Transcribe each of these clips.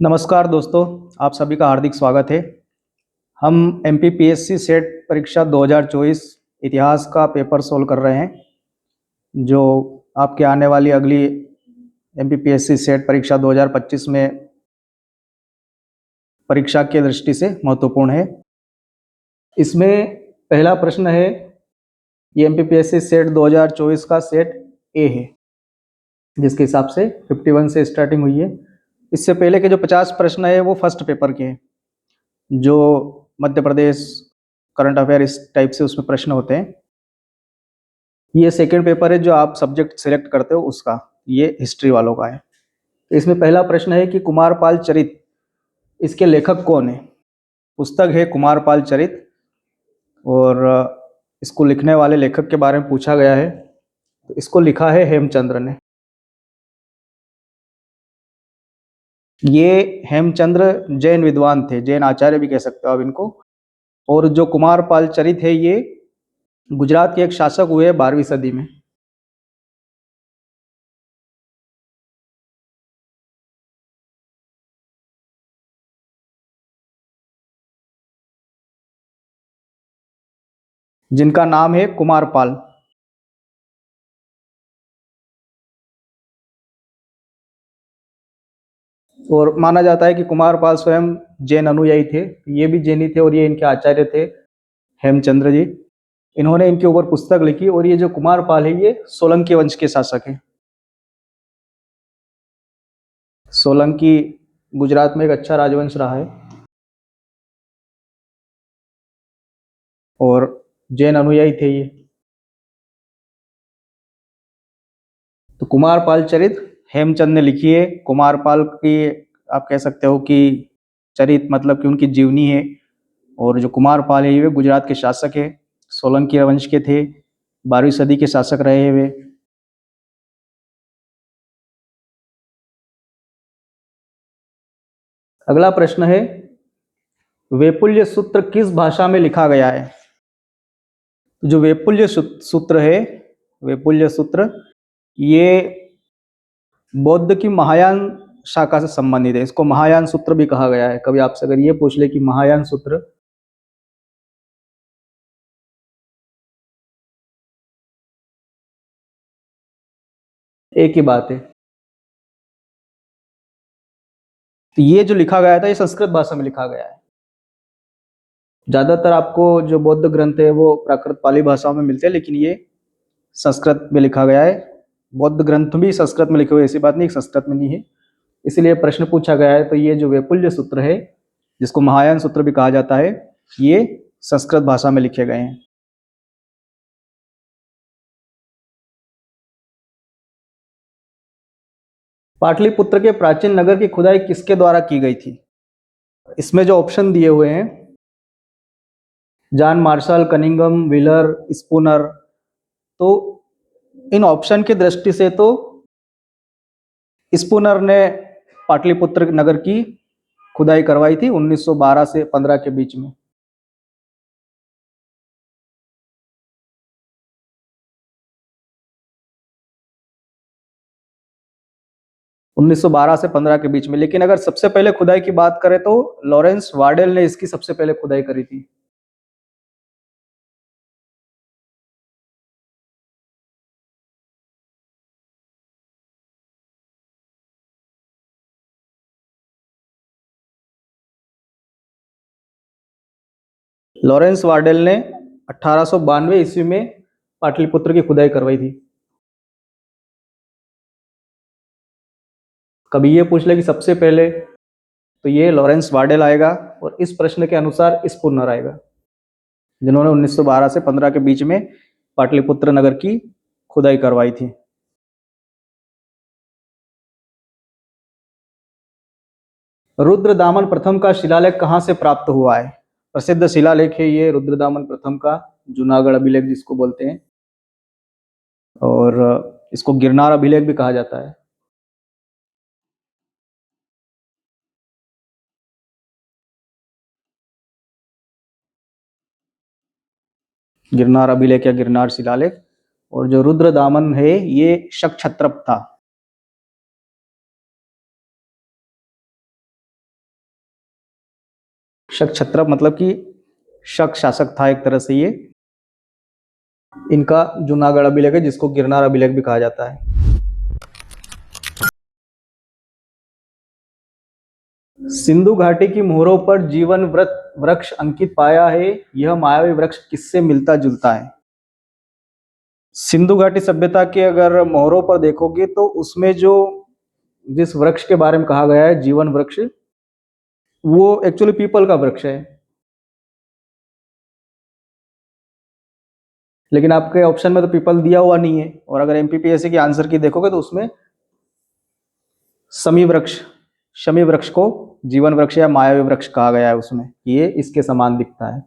नमस्कार दोस्तों, आप सभी का हार्दिक स्वागत है। हम एमपीपीएससी सेट परीक्षा 2024 इतिहास का पेपर सोल्व कर रहे हैं, जो आपके आने वाली अगली एमपीपीएससी सेट परीक्षा 2025 में परीक्षा की दृष्टि से महत्वपूर्ण है। इसमें पहला प्रश्न है, ये एमपीपीएससी सेट 2024 का सेट ए है, जिसके हिसाब से 51 से स्टार्टिंग हुई है। इससे पहले के जो 50 प्रश्न है वो फर्स्ट पेपर के हैं, जो मध्य प्रदेश करंट अफेयर इस टाइप से उसमें प्रश्न होते हैं। ये सेकंड पेपर है जो आप सब्जेक्ट सिलेक्ट करते हो उसका, ये हिस्ट्री वालों का है। इसमें पहला प्रश्न है कि कुमारपाल चरित, इसके लेखक कौन है। पुस्तक है कुमारपाल चरित, और इसको लिखने वाले लेखक के बारे में पूछा गया है, तो इसको लिखा है हेमचंद्र ने। ये हेमचंद्र जैन विद्वान थे, जैन आचार्य भी कह सकते हो आप इनको। और जो कुमारपाल चरित है ये गुजरात के एक शासक हुए 12वीं सदी में। जिनका नाम है कुमारपाल। और माना जाता है कि कुमारपाल स्वयं जैन अनुयायी थे, ये भी जैनी थे और ये इनके आचार्य थे हेमचंद्र जी। इन्होंने इनके ऊपर पुस्तक लिखी, और ये जो कुमारपाल है ये सोलंकी वंश के शासक हैं। सोलंकी गुजरात में एक अच्छा राजवंश रहा है, और जैन अनुयायी थे ये। तो कुमारपाल चरित हेमचंद ने लिखी है। कुमारपाल की आप कह सकते हो कि चरित मतलब कि उनकी जीवनी है। और जो कुमारपाल है वे गुजरात के शासक है, सोलंकी वंश के थे, 12वीं सदी के शासक रहे हैं वे। अगला प्रश्न है, वेपुल्य सूत्र किस भाषा में लिखा गया है। जो वेपुल्य सूत्र है, वेपुल्य सूत्र ये बौद्ध की महायान शाखा से संबंधित है। इसको महायान सूत्र भी कहा गया है। कभी आपसे अगर ये पूछ ले कि महायान सूत्र, एक ही बात है। तो ये जो लिखा गया था ये संस्कृत भाषा में लिखा गया है। ज्यादातर आपको जो बौद्ध ग्रंथ है वो प्राकृत पाली भाषाओं में मिलते हैं, लेकिन ये संस्कृत में लिखा गया है। बौद्ध ग्रंथ भी संस्कृत में लिखे हुए, ऐसी बात नहीं संस्कृत में नहीं है, इसलिए प्रश्न पूछा गया है। तो ये जो वैपुल्य सूत्र है, जिसको महायान सूत्र भी कहा जाता है, ये संस्कृत भाषा में लिखे गए हैं। पाटलिपुत्र के प्राचीन नगर की खुदाई किसके द्वारा की गई थी। इसमें जो ऑप्शन दिए हुए हैं, John Marshall, Cunningham, wheeler, Spooner, तो इन ऑप्शन की दृष्टि से तो स्पूनर ने पाटलिपुत्र नगर की खुदाई करवाई थी 1912 से 15 के बीच में। उन्नीस सौ बारह से 15 के बीच में। लेकिन अगर सबसे पहले खुदाई की बात करें तो लॉरेंस वार्डेल ने इसकी सबसे पहले खुदाई करी थी। लॉरेंस वार्डेल ने 1892 ईस्वी में पाटलिपुत्र की खुदाई करवाई थी। कभी ये पूछ ले कि सबसे पहले, तो ये लॉरेंस वार्डेल आएगा, और इस प्रश्न के अनुसार स्पूनर आएगा, जिन्होंने 1912 से 15 के बीच में पाटलिपुत्र नगर की खुदाई करवाई थी। रुद्रदामन प्रथम का शिलालेख कहाँ से प्राप्त हुआ है। प्रसिद्ध शिलालेख है ये रुद्रदामन प्रथम का, जूनागढ़ अभिलेख जिसको बोलते हैं, और इसको गिरनार अभिलेख भी कहा जाता है। गिरनार अभिलेख या गिरनार शिलालेख। और जो रुद्रदामन है ये शक क्षत्रप था। शक छत्रप मतलब कि शक शासक था एक तरह से ये। इनका जूनागढ़ अभिलेख है जिसको गिरनार अभिलेख भी कहा जाता है। सिंधु घाटी की मोहरों पर जीवन व्रत वृक्ष अंकित पाया है, यह मायावी वृक्ष किससे मिलता जुलता है? सिंधु घाटी सभ्यता के अगर मोहरों पर देखोगे तो उसमें जो जिस वृक्ष के बारे में कहा गया है जीवन वृक्ष, वो एक्चुअली पीपल का वृक्ष है। लेकिन आपके ऑप्शन में तो पीपल दिया हुआ नहीं है, और अगर एमपीपीएससी के आंसर की देखोगे तो उसमें शमी वृक्ष शमी वृक्ष को जीवन वृक्ष या मायावी वृक्ष कहा गया है उसमें, ये इसके समान दिखता है।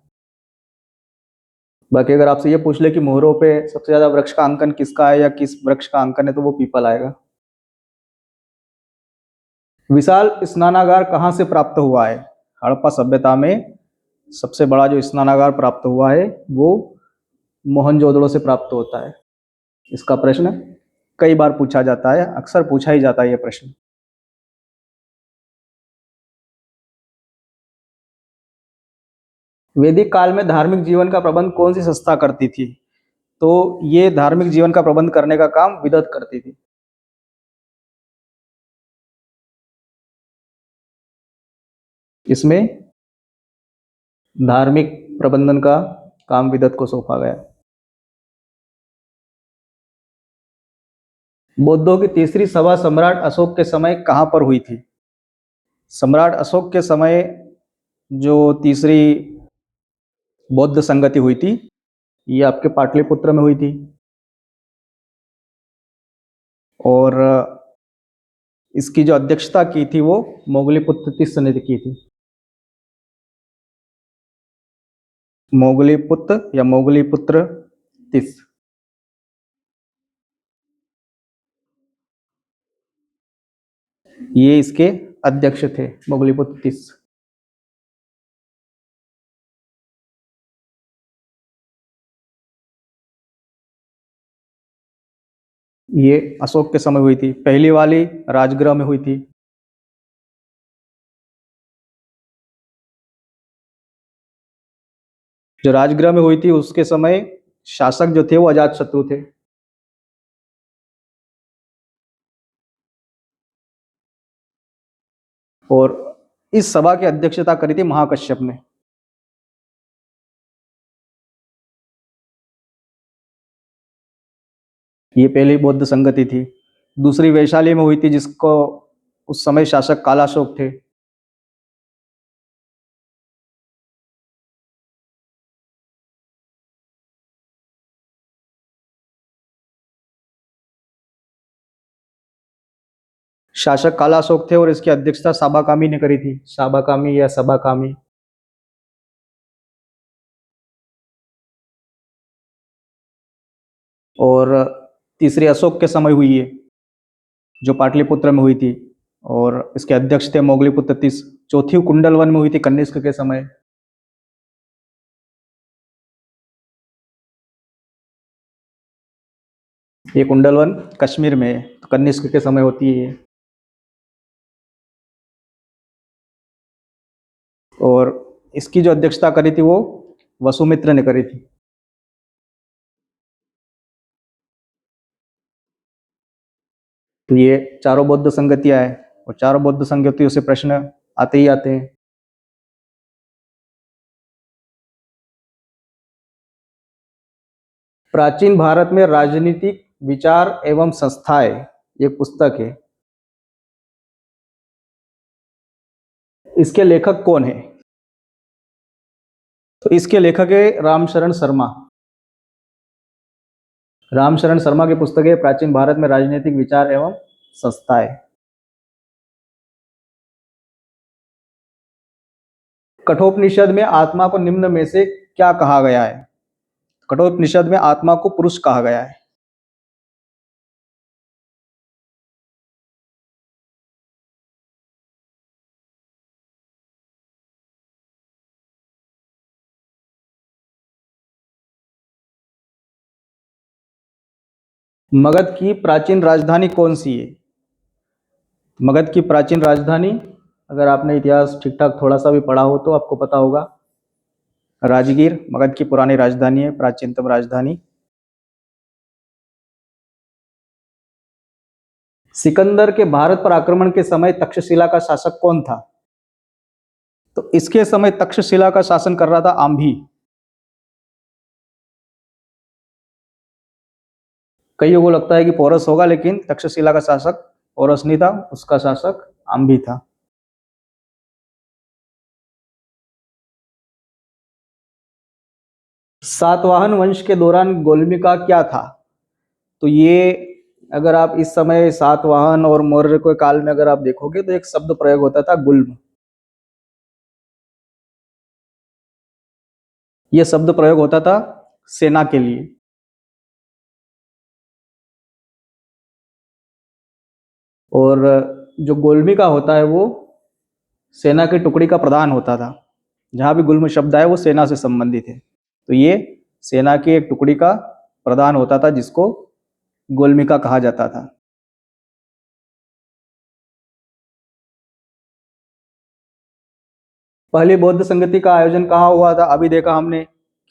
बाकी अगर आपसे ये पूछ ले कि मोहरों पे सबसे ज्यादा वृक्ष का अंकन किसका है या किस वृक्ष का अंकन है, तो वो पीपल आएगा। विशाल स्नानागार कहाँ से प्राप्त हुआ है? हड़प्पा सभ्यता में सबसे बड़ा जो स्नानागार प्राप्त हुआ है वो मोहनजोदड़ो से प्राप्त होता है। इसका प्रश्न कई बार पूछा जाता है, अक्सर पूछा ही जाता है यह प्रश्न। वैदिक काल में धार्मिक जीवन का प्रबंध कौन सी संस्था करती थी? तो ये धार्मिक जीवन का प्रबंध करने का काम विदत करती थी। इसमें धार्मिक प्रबंधन का काम विदत को सौंपा गया। बौद्धों की तीसरी सभा सम्राट अशोक के समय कहां पर हुई थी? सम्राट अशोक के समय जो तीसरी बौद्ध संगति हुई थी, ये आपके पाटलिपुत्र में हुई थी। और इसकी जो अध्यक्षता की थी वो मोगलीपुत्र तिस्स ने की थी। मोगलीपुत्र या मोगलीपुत्र तिस्स, ये इसके अध्यक्ष थे, मोगलीपुत्र तिस्स। ये अशोक के समय हुई थी, पहली वाली राजगृह में हुई थी। जो राजगृह में हुई थी उसके समय शासक जो थे वो अजात शत्रु थे। और इस सभा की अध्यक्षता करी थी महाकश्यप ने। ये पहली बौद्ध संगति थी। दूसरी वैशाली में हुई थी जिसको उस समय शासक कालाशोक थे। शासक कालाशोक थे और इसकी अध्यक्षता साबाकामी ने करी थी, साबाकामी या सबाकामी। और तीसरी अशोक के समय हुई है जो पाटलिपुत्र में हुई थी, और इसके अध्यक्ष थे मोगलीपुत्र तिस्स। चौथी कुंडलवन में हुई थी कनिष्क के समय। ये कुंडलवन कश्मीर में है, तो कनिष्क के समय होती है ये। और इसकी जो अध्यक्षता करी थी वो वसुमित्र ने करी थी। तो ये चारों बौद्ध संगतियां हैं, और चारों बौद्ध संगतियों से प्रश्न आते ही आते हैं। प्राचीन भारत में राजनीतिक विचार एवं संस्थाएं, एक पुस्तक है, इसके लेखक कौन है? तो इसके लेखक है रामशरण शर्मा। रामशरण शर्मा की पुस्तक है प्राचीन भारत में राजनीतिक विचार एवं संस्थाएं। कठोपनिषद में आत्मा को निम्न में से क्या कहा गया है? कठोपनिषद में आत्मा को पुरुष कहा गया है। मगध की प्राचीन राजधानी कौन सी है? मगध की प्राचीन राजधानी अगर आपने इतिहास ठीक ठाक थोड़ा सा भी पढ़ा हो तो आपको पता होगा। राजगीर मगध की पुरानी राजधानी है, प्राचीनतम राजधानी। सिकंदर के भारत पर आक्रमण के समय तक्षशिला का शासक कौन था? तो इसके समय तक्षशिला का शासन कर रहा था आंभी। कईयों को लगता है कि पोरस होगा, लेकिन तक्षशिला का शासक पोरस नहीं था, उसका शासक आंभी था। सातवाहन वंश के दौरान गोलमिका क्या था? तो ये अगर आप इस समय सातवाहन और मौर्य के काल में अगर आप देखोगे तो एक शब्द प्रयोग होता था, गुल्म। यह शब्द प्रयोग होता था सेना के लिए। और जो गोलमिका होता है वो सेना की टुकड़ी का प्रधान होता था। जहां भी गुल्म शब्द है वो सेना से संबंधित है, तो ये सेना की एक टुकड़ी का प्रधान होता था जिसको गोलमिका कहा जाता था। पहली बौद्ध संगति का आयोजन कहाँ हुआ था? अभी देखा हमने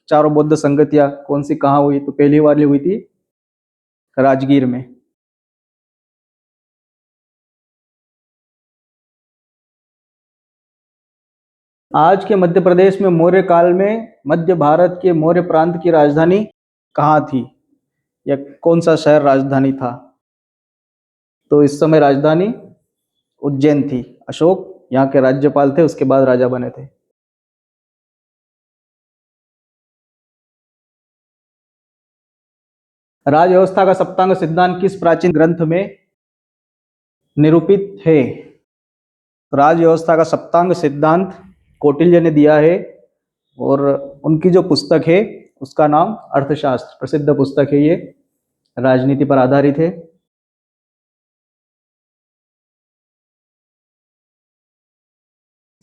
चारों बौद्ध संगतियां कौन सी कहाँ हुई, तो पहली वाली हुई थी राजगीर में। आज के मध्य प्रदेश में मौर्य काल में मध्य भारत के मौर्य प्रांत की राजधानी कहाँ थी, या कौन सा शहर राजधानी था? तो इस समय राजधानी उज्जैन थी। अशोक यहाँ के राज्यपाल थे, उसके बाद राजा बने थे। राज व्यवस्था का सप्तांग सिद्धांत किस प्राचीन ग्रंथ में निरूपित है? राज व्यवस्था का सप्तांग सिद्धांत कौटिल्य ने दिया है, और उनकी जो पुस्तक है उसका नाम अर्थशास्त्र, प्रसिद्ध पुस्तक है ये, राजनीति पर आधारित है।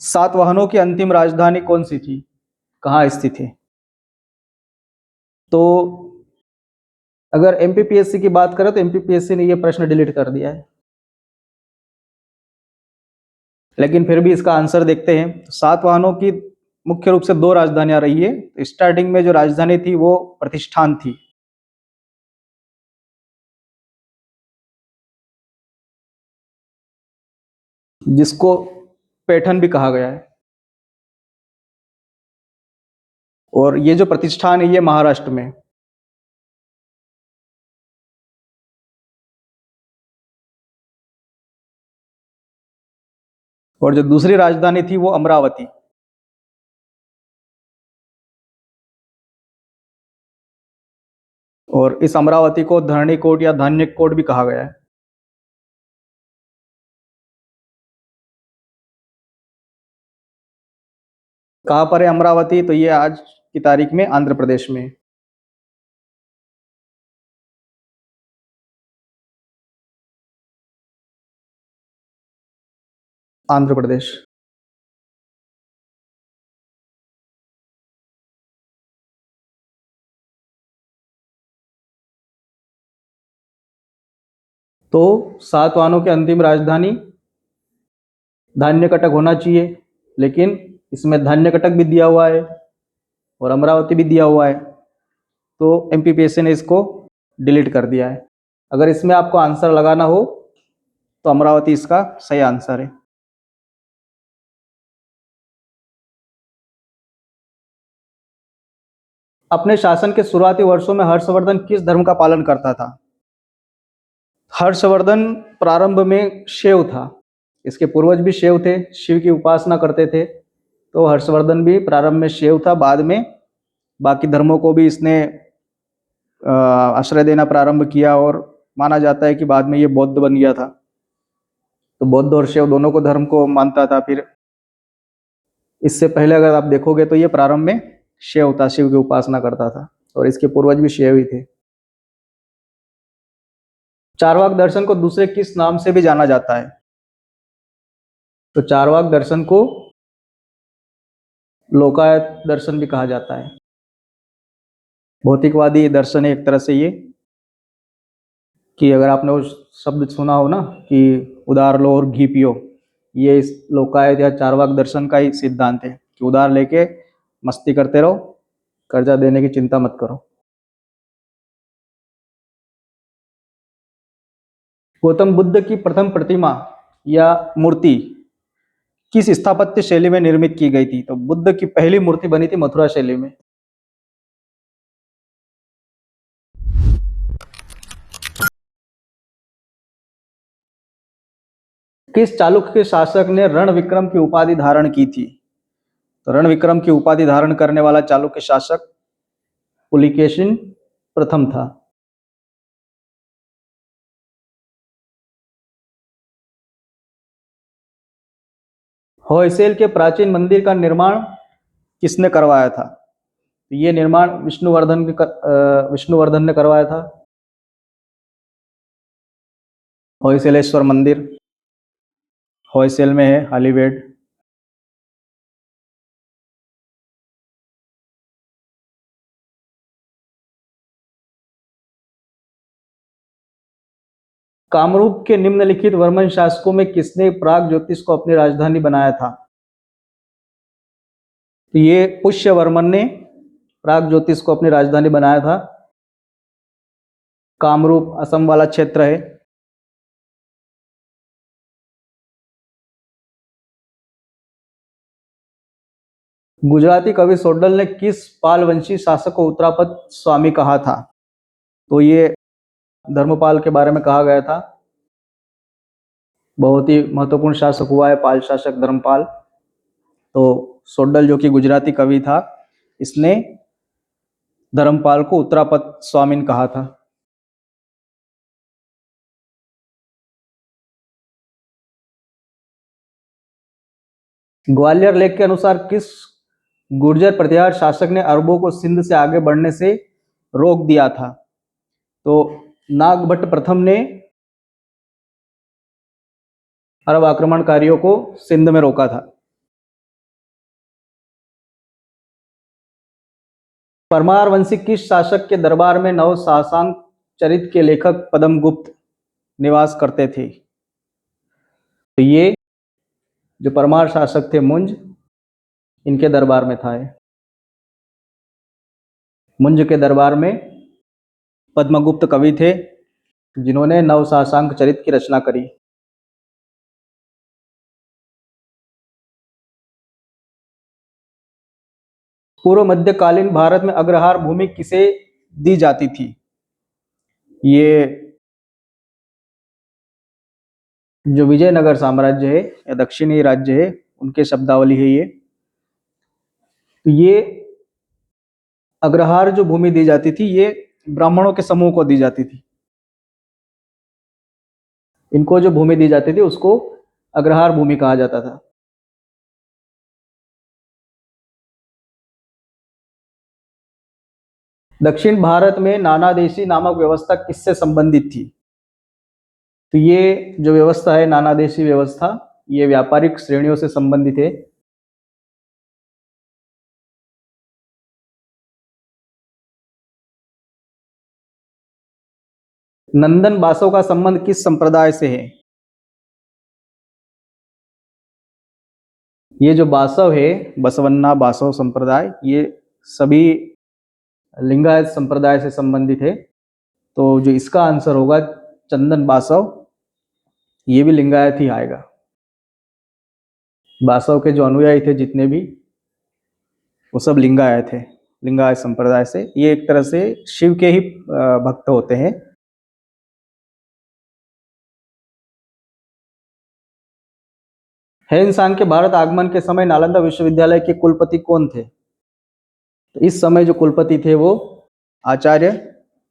सातवाहनों की अंतिम राजधानी कौन सी थी, कहाँ स्थित है? तो अगर एमपीपीएससी की बात करें तो एमपीपीएससी ने ये प्रश्न डिलीट कर दिया है, लेकिन फिर भी इसका आंसर देखते हैं। तो सातवाहनों की मुख्य रूप से दो राजधानियां रही है। स्टार्टिंग में जो राजधानी थी वो प्रतिष्ठान थी, जिसको पैठन भी कहा गया है। और ये जो प्रतिष्ठान है ये महाराष्ट्र में। और जो दूसरी राजधानी थी वो अमरावती। और इस अमरावती को धरणीकोट या धान्यकोट भी कहा गया है। कहाँ पर है अमरावती? तो ये आज की तारीख में आंध्र प्रदेश में। आंध्र प्रदेश। तो सातवाहनों की अंतिम राजधानी धान्यकटक होना चाहिए, लेकिन इसमें धान्यकटक भी दिया हुआ है और अमरावती भी दिया हुआ है, तो एमपीपीएससी ने इसको डिलीट कर दिया है। अगर इसमें आपको आंसर लगाना हो तो अमरावती इसका सही आंसर है। अपने शासन के शुरुआती वर्षों में हर्षवर्धन किस धर्म का पालन करता था? हर्षवर्धन प्रारंभ में शैव था। इसके पूर्वज भी शैव थे, शिव की उपासना करते थे। तो हर्षवर्धन भी प्रारंभ में शैव था, बाद में बाकी धर्मों को भी इसने आश्रय देना प्रारंभ किया, और माना जाता है कि बाद में ये बौद्ध बन गया था। तो बौद्ध और शैव दोनों को धर्म को मानता था। फिर इससे पहले अगर आप देखोगे तो ये प्रारंभ में शैव था, शिव की उपासना करता था, और इसके पूर्वज भी शैव ही थे। चारवाक दर्शन को दूसरे किस नाम से भी जाना जाता है? तो चारवाक दर्शन को लोकायत दर्शन भी कहा जाता है। भौतिकवादी दर्शन है एक तरह से ये, कि अगर आपने वो शब्द सुना हो ना कि उधार लो और घी पियो, ये इस लोकायत या चार्वाक दर्शन का ही सिद्धांत है कि उधार लेके मस्ती करते रहो, कर्जा देने की चिंता मत करो। गौतम बुद्ध की प्रथम प्रतिमा या मूर्ति किस स्थापत्य शैली में निर्मित की गई थी? तो बुद्ध की पहली मूर्ति बनी थी मथुरा शैली में। किस चालुक्य शासक ने रण विक्रम की उपाधि धारण की थी? तो रण विक्रम की उपाधि धारण करने वाला चालुक्य शासक पुलिकेशिन प्रथम था। होयसेल के प्राचीन मंदिर का निर्माण किसने करवाया था? तो ये निर्माण विष्णुवर्धन ने करवाया था। होयसेलेश्वर मंदिर होयसेल में है, हालीवेड। कामरूप के निम्नलिखित वर्मन शासकों में किसने प्राग ज्योतिष को अपनी राजधानी बनाया था? तो ये पुष्यवर्मन ने प्राग ज्योतिष को अपनी राजधानी बनाया था। कामरूप असम वाला क्षेत्र है। गुजराती कवि सोडल ने किस पालवंशी शासक को उत्तरापद स्वामी कहा था? तो ये धर्मपाल के बारे में कहा गया था। बहुत ही महत्वपूर्ण शासक हुआ है पाल शासक धर्मपाल। तो सोडल जो कि गुजराती कवि था, इसने धर्मपाल को उत्तरापद स्वामिन कहा था। ग्वालियर लेख के अनुसार किस गुर्जर प्रतिहार शासक ने अरबों को सिंध से आगे बढ़ने से रोक दिया था? तो नागभट्ट प्रथम ने अरब आक्रमणकारियों को सिंध में रोका था। परमार वंशी किस शासक के दरबार में नव सासांग चरित के लेखक पद्मगुप्त निवास करते थे? तो ये जो परमार शासक थे मुंज, इनके दरबार में था। मुंज के दरबार में पद्मगुप्त कवि थे जिन्होंने नव सासांग चरित की रचना करी। पूर्व मध्यकालीन भारत में अग्रहार भूमि किसे दी जाती थी? ये जो विजयनगर साम्राज्य है या दक्षिणी राज्य है, उनके शब्दावली है ये। तो ये अग्रहार जो भूमि दी जाती थी, ये ब्राह्मणों के समूह को दी जाती थी। इनको जो भूमि दी जाती थी उसको अग्रहार भूमि कहा जाता था। दक्षिण भारत में नानादेशी नामक व्यवस्था किससे संबंधित थी? तो ये जो व्यवस्था है नानादेशी व्यवस्था, ये व्यापारिक श्रेणियों से संबंधित है। नंदन बासव का संबंध किस संप्रदाय से है? ये जो बासव है, बसवन्ना बासव संप्रदाय, ये सभी लिंगायत संप्रदाय से संबंधित है। तो जो इसका आंसर होगा चंदन बासव, ये भी लिंगायत ही आएगा। बासव के जो अनुयायी थे जितने भी, वो सब लिंगायत थे, लिंगायत संप्रदाय से। ये एक तरह से शिव के ही भक्त होते हैं। हेनसांग के भारत आगमन के समय नालंदा विश्वविद्यालय के कुलपति कौन थे? तो इस समय जो कुलपति थे वो आचार्य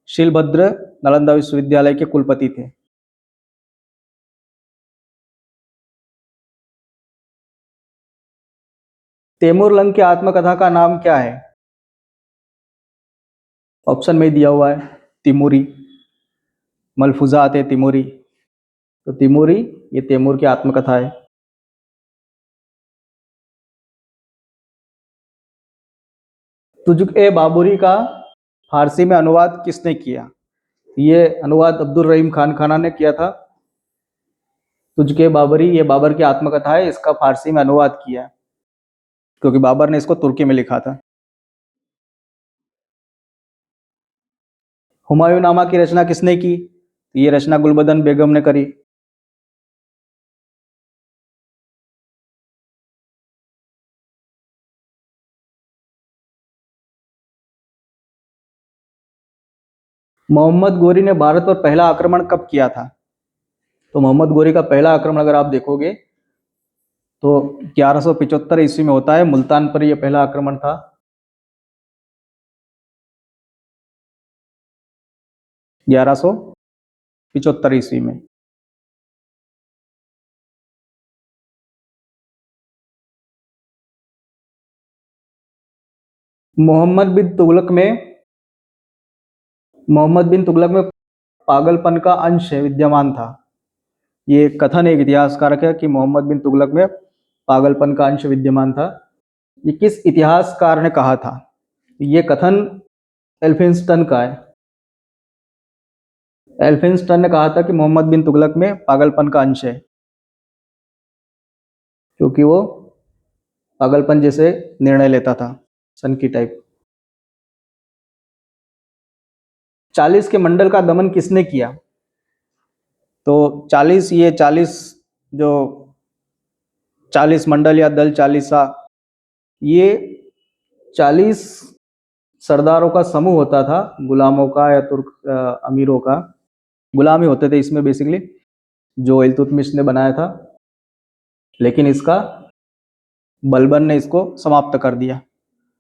शीलभद्र नालंदा विश्वविद्यालय के कुलपति थे। तैमूर लंग की आत्मकथा का नाम क्या है? ऑप्शन में दिया हुआ है, तिमूरी, मलफूजात है तिमूरी। तो तिमूरी ये तैमूर की आत्मकथा है। तुजुक ए बाबुरी का फारसी में अनुवाद किसने किया? ये अनुवाद अब्दुल रहीम खान खाना ने किया था। तुझके बाबरी, ये बाबर की आत्मकथा है, इसका फारसी में अनुवाद किया है क्योंकि बाबर ने इसको तुर्की में लिखा था। हुमायूंनामा की रचना किसने की? ये रचना गुलबदन बेगम ने करी। मोहम्मद गोरी ने भारत पर पहला आक्रमण कब किया था? तो मोहम्मद गोरी का पहला आक्रमण अगर आप देखोगे तो 1175 ईस्वी में होता है, मुल्तान पर यह पहला आक्रमण था। 1175 ईस्वी में। मोहम्मद बिन तुगलक में मोहम्मद बिन तुगलक में पागलपन का अंश विद्यमान था। ये कथन एक इतिहासकार का है कि मोहम्मद बिन तुगलक में पागलपन का अंश विद्यमान था। ये किस इतिहासकार ने कहा था? ये कथन एल्फिंस्टन का है। एल्फिंस्टन ने कहा था कि मोहम्मद बिन तुगलक में पागलपन का अंश है, क्योंकि वो पागलपन जैसे निर्णय लेता था, सन की टाइप। 40 के मंडल का दमन किसने किया? तो 40 जो 40 मंडल या दल चालीसा, ये 40 सरदारों का समूह होता था, गुलामों का या तुर्क अमीरों का। गुलाम ही होते थे इसमें बेसिकली, जो इल्तुतमिश ने बनाया था, लेकिन इसका बलबन ने इसको समाप्त कर दिया,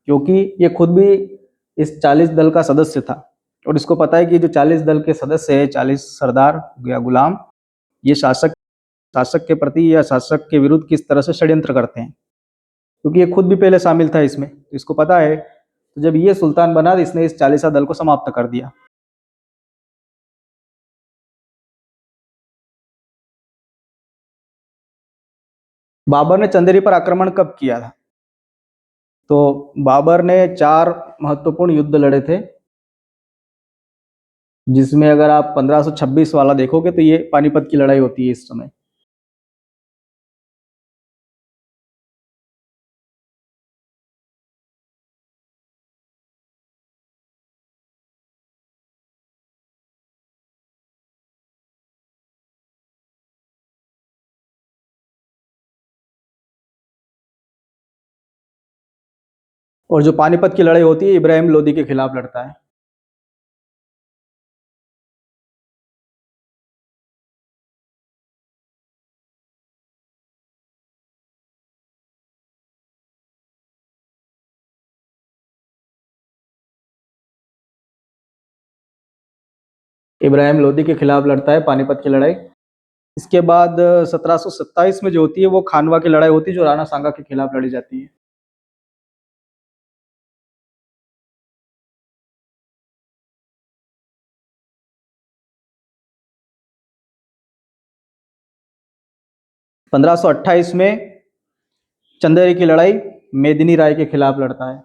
क्योंकि ये खुद भी इस 40 दल का सदस्य था और इसको पता है कि जो 40 दल के सदस्य है, 40 सरदार या गुलाम, ये शासक शासक के प्रति या शासक के विरुद्ध किस तरह से षड्यंत्र करते हैं, क्योंकि ये खुद भी पहले शामिल था इसमें, तो इसको पता है। तो जब ये सुल्तान बना तो इसने इस 40 दल को समाप्त कर दिया। बाबर ने चंदेरी पर आक्रमण कब किया था? तो बाबर ने 4 महत्वपूर्ण युद्ध लड़े थे, जिसमें अगर आप 1526 वाला देखोगे तो ये पानीपत की लड़ाई होती है इस समय। और जो पानीपत की लड़ाई होती है, इब्राहिम लोदी के खिलाफ लड़ता है। इब्राहिम लोदी के खिलाफ लड़ता है पानीपत की लड़ाई। इसके बाद 1727 में जो होती है वो खानवा की लड़ाई होती है, जो राणा सांगा के खिलाफ लड़ी जाती है। पंद्रह सौ अट्ठाईस में चंदेरी की लड़ाई मेदिनी राय के खिलाफ लड़ता है।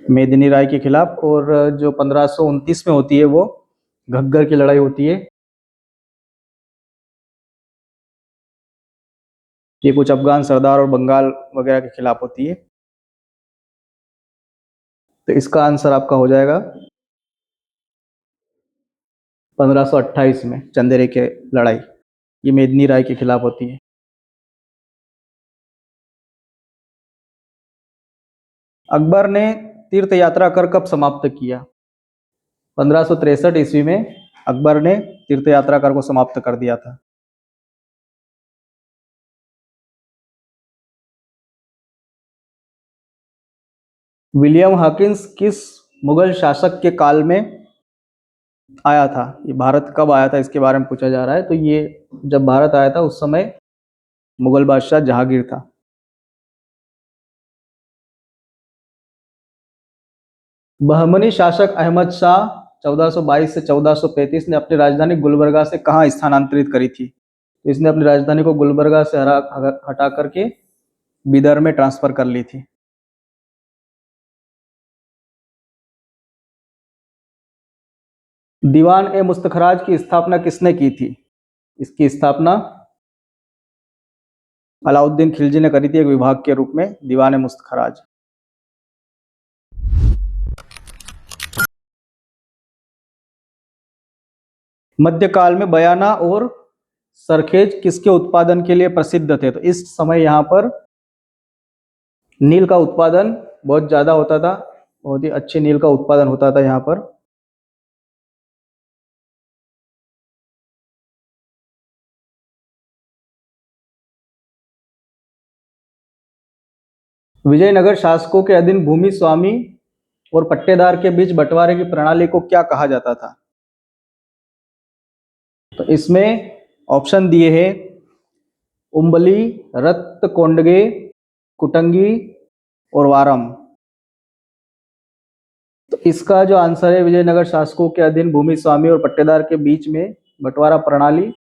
मेदिनी राय के खिलाफ। और जो 1529 में होती है वो घग्गर की लड़ाई होती है। ये कुछ अफगान सरदार और बंगाल वगैरह के खिलाफ होती है। तो इसका आंसर आपका हो जाएगा 1528 में चंदेरी के लड़ाई, ये मेदिनी राय के खिलाफ होती है। अकबर ने तीर्थ यात्रा कर कब समाप्त किया? 1563 ईस्वी में अकबर ने तीर्थ यात्रा कर को समाप्त कर दिया था। विलियम हॉकिंस किस मुगल शासक के काल में आया था? ये भारत कब आया था इसके बारे में पूछा जा रहा है। तो ये जब भारत आया था उस समय मुगल बादशाह जहांगीर था। बहमनी शासक अहमद शाह 1422 से 1435 ने अपनी राजधानी गुलबर्गा से कहाँ स्थानांतरित करी थी? तो इसने अपनी राजधानी को गुलबर्गा से हटा करके बिदर में ट्रांसफर कर ली थी। दीवान ए मुस्तखराज की स्थापना किसने की थी? इसकी स्थापना अलाउद्दीन खिलजी ने करी थी, एक विभाग के रूप में दीवान ए मुस्तखराज। मध्यकाल में बयाना और सरखेज किसके उत्पादन के लिए प्रसिद्ध थे? तो इस समय यहाँ पर नील का उत्पादन बहुत ज्यादा होता था, बहुत ही अच्छे नील का उत्पादन होता था यहाँ पर। विजयनगर शासकों के अधीन भूमि स्वामी और पट्टेदार के बीच बंटवारे की प्रणाली को क्या कहा जाता था? तो इसमें ऑप्शन दिए हैं उम्बली, रत्तकोंडगे, कुटंगी और वारम। तो इसका जो आंसर है, विजयनगर शासकों के अधीन भूमि स्वामी और पट्टेदार के बीच में बंटवारा प्रणाली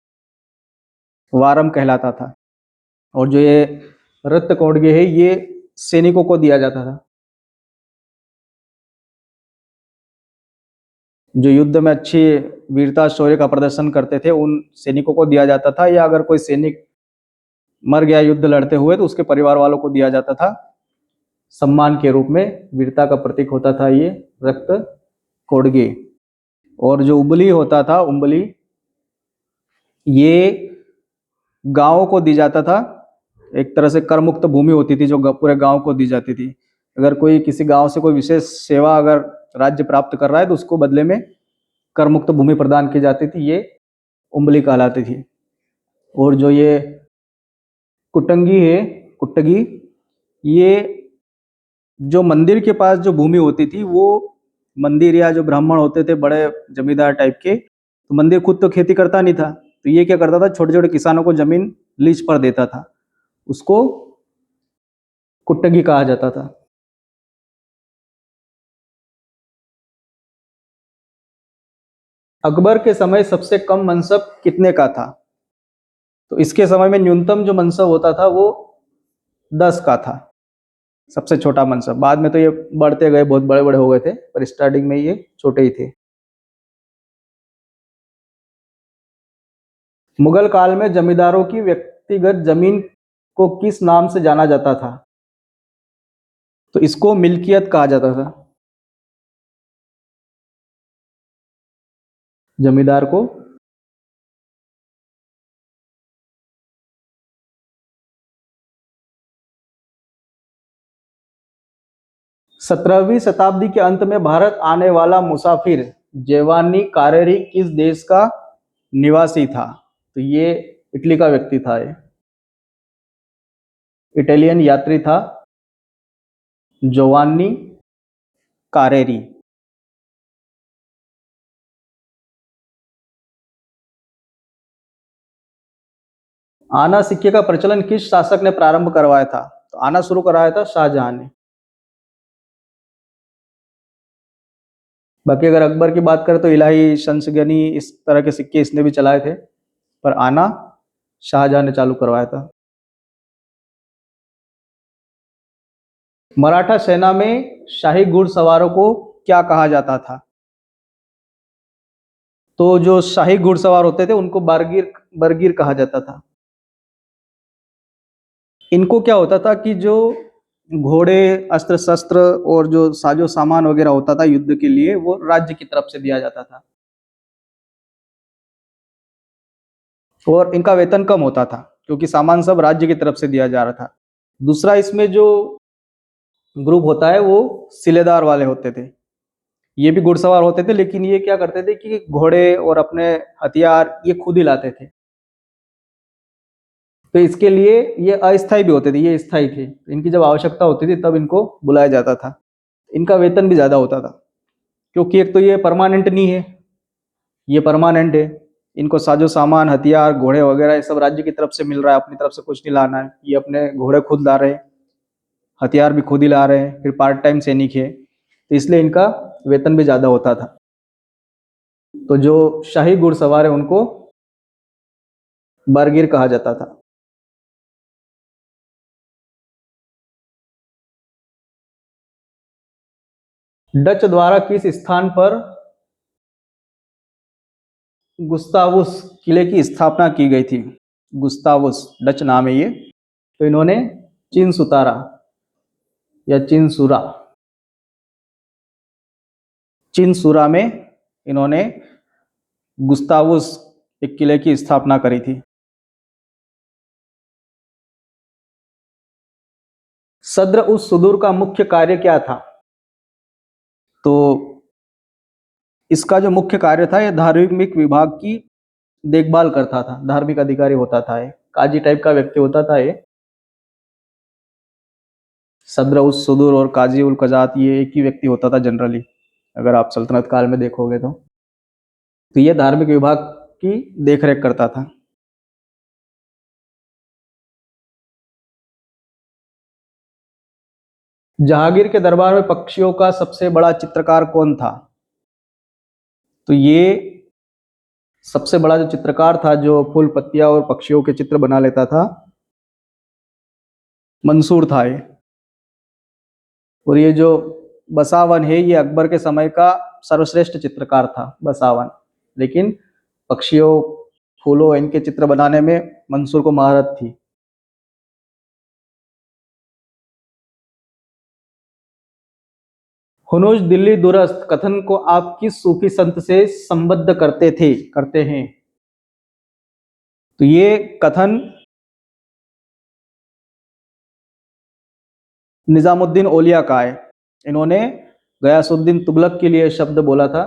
वारम कहलाता था। और जो ये रत्तकोंडगे है, ये सैनिकों को दिया जाता था। जो युद्ध में अच्छी वीरता शौर्य का प्रदर्शन करते थे, उन सैनिकों को दिया जाता था, या अगर कोई सैनिक मर गया युद्ध लड़ते हुए तो उसके परिवार वालों को दिया जाता था सम्मान के रूप में। वीरता का प्रतीक होता था ये रक्त कोडगे। और जो उबली होता था, उम्बली, ये गांवों को दी जाता था। एक तरह से कर मुक्त भूमि होती थी जो पूरे गांव को दी जाती थी। अगर कोई किसी गांव से कोई विशेष सेवा अगर राज्य प्राप्त कर रहा है तो उसको बदले में कर मुक्त भूमि प्रदान की जाती थी, ये उम्बली कहलाती थी। और जो ये कुटंगी है, कुटगी, ये जो मंदिर के पास जो भूमि होती थी, वो मंदिर या जो ब्राह्मण होते थे बड़े जमींदार टाइप के, तो मंदिर खुद तो खेती करता नहीं था, तो ये क्या करता था, छोटे छोटे किसानों को जमीन लीज पर देता था, उसको कुटगी कहा जाता था। अकबर के समय सबसे कम मनसब कितने का था? तो इसके समय में न्यूनतम जो मनसब होता था वो 10 का था, सबसे छोटा मनसब। बाद में तो ये बढ़ते गए, बहुत बड़े बड़े हो गए थे, पर स्टार्टिंग में ये छोटे ही थे। मुगल काल में जमींदारों की व्यक्तिगत जमीन को किस नाम से जाना जाता था? तो इसको मिल्कियत कहा जाता था, जमींदार को। 17वीं शताब्दी के अंत में भारत आने वाला मुसाफिर जेवानी कारेरी किस देश का निवासी था? तो ये इटली का व्यक्ति था, ये इटालियन यात्री था, जोवानी कारेरी। आना सिक्के का प्रचलन किस शासक ने प्रारंभ करवाया था? तो आना शुरू कराया था शाहजहां ने। बाकी अगर अकबर की बात करें तो इलाही, शंसगनी, इस तरह के सिक्के इसने भी चलाए थे, पर आना शाहजहां ने चालू करवाया था। मराठा सेना में शाही घुड़सवारों को क्या कहा जाता था? तो जो शाही घुड़सवार होते थे उनको बारगीर बरगीर कहा जाता था। इनको क्या होता था कि जो घोड़े, अस्त्र शस्त्र और जो साजो सामान वगैरह होता था युद्ध के लिए, वो राज्य की तरफ से दिया जाता था, और इनका वेतन कम होता था क्योंकि सामान सब राज्य की तरफ से दिया जा रहा था। दूसरा, इसमें जो ग्रुप होता है वो सिलेदार वाले होते थे। ये भी घुड़सवार होते थे, लेकिन ये क्या करते थे कि घोड़े और अपने हथियार ये खुद ही लाते थे। तो इसके लिए ये अस्थायी भी होते थे, ये स्थायी थे। इनकी जब आवश्यकता होती थी तब इनको बुलाया जाता था। इनका वेतन भी ज्यादा होता था क्योंकि एक तो ये परमानेंट नहीं है, ये परमानेंट है। इनको साजो सामान, हथियार, घोड़े वगैरह ये सब राज्य की तरफ से मिल रहा है, अपनी तरफ से कुछ नहीं लाना है। ये अपने घोड़े खुद ला रहे हैं, हथियार भी खुद ही ला रहे हैं, फिर पार्ट टाइम सैनिक है, तो इसलिए इनका वेतन भी ज्यादा होता था। तो जो शाही घुड़सवार है उनको बरगीर कहा जाता था। डच द्वारा किस स्थान पर गुस्तावुस किले की स्थापना की गई थी? गुस्तावुस डच नाम है ये। तो इन्होंने चिनसुतारा या चिनसुरा, चिनसुरा में इन्होंने गुस्तावुस एक किले की स्थापना करी थी। सद्र उस सुदूर का मुख्य कार्य क्या था? तो इसका जो मुख्य कार्य था, यह धार्मिक विभाग की देखभाल करता था, धार्मिक अधिकारी होता था, ये काजी टाइप का व्यक्ति होता था ये। सद्र उस सुदूर और काजी उल कजात ये एक ही व्यक्ति होता था जनरली, अगर आप सल्तनत काल में देखोगे तो ये धार्मिक विभाग की देखरेख करता था। जहांगीर के दरबार में पक्षियों का सबसे बड़ा चित्रकार कौन था? तो ये सबसे बड़ा जो चित्रकार था, जो फूल पत्तियां और पक्षियों के चित्र बना लेता था, मंसूर था ये। और ये जो बसावन है, ये अकबर के समय का सर्वश्रेष्ठ चित्रकार था बसावन, लेकिन पक्षियों, फूलों, इनके चित्र बनाने में मंसूर को महारत थी। हुनूज दिल्ली दुरस्त कथन को आप किस सूफी संत से संबद्ध करते हैं? तो ये कथन निजामुद्दीन औलिया का है। इन्होंने गयासुद्दीन तुगलक के लिए शब्द बोला था।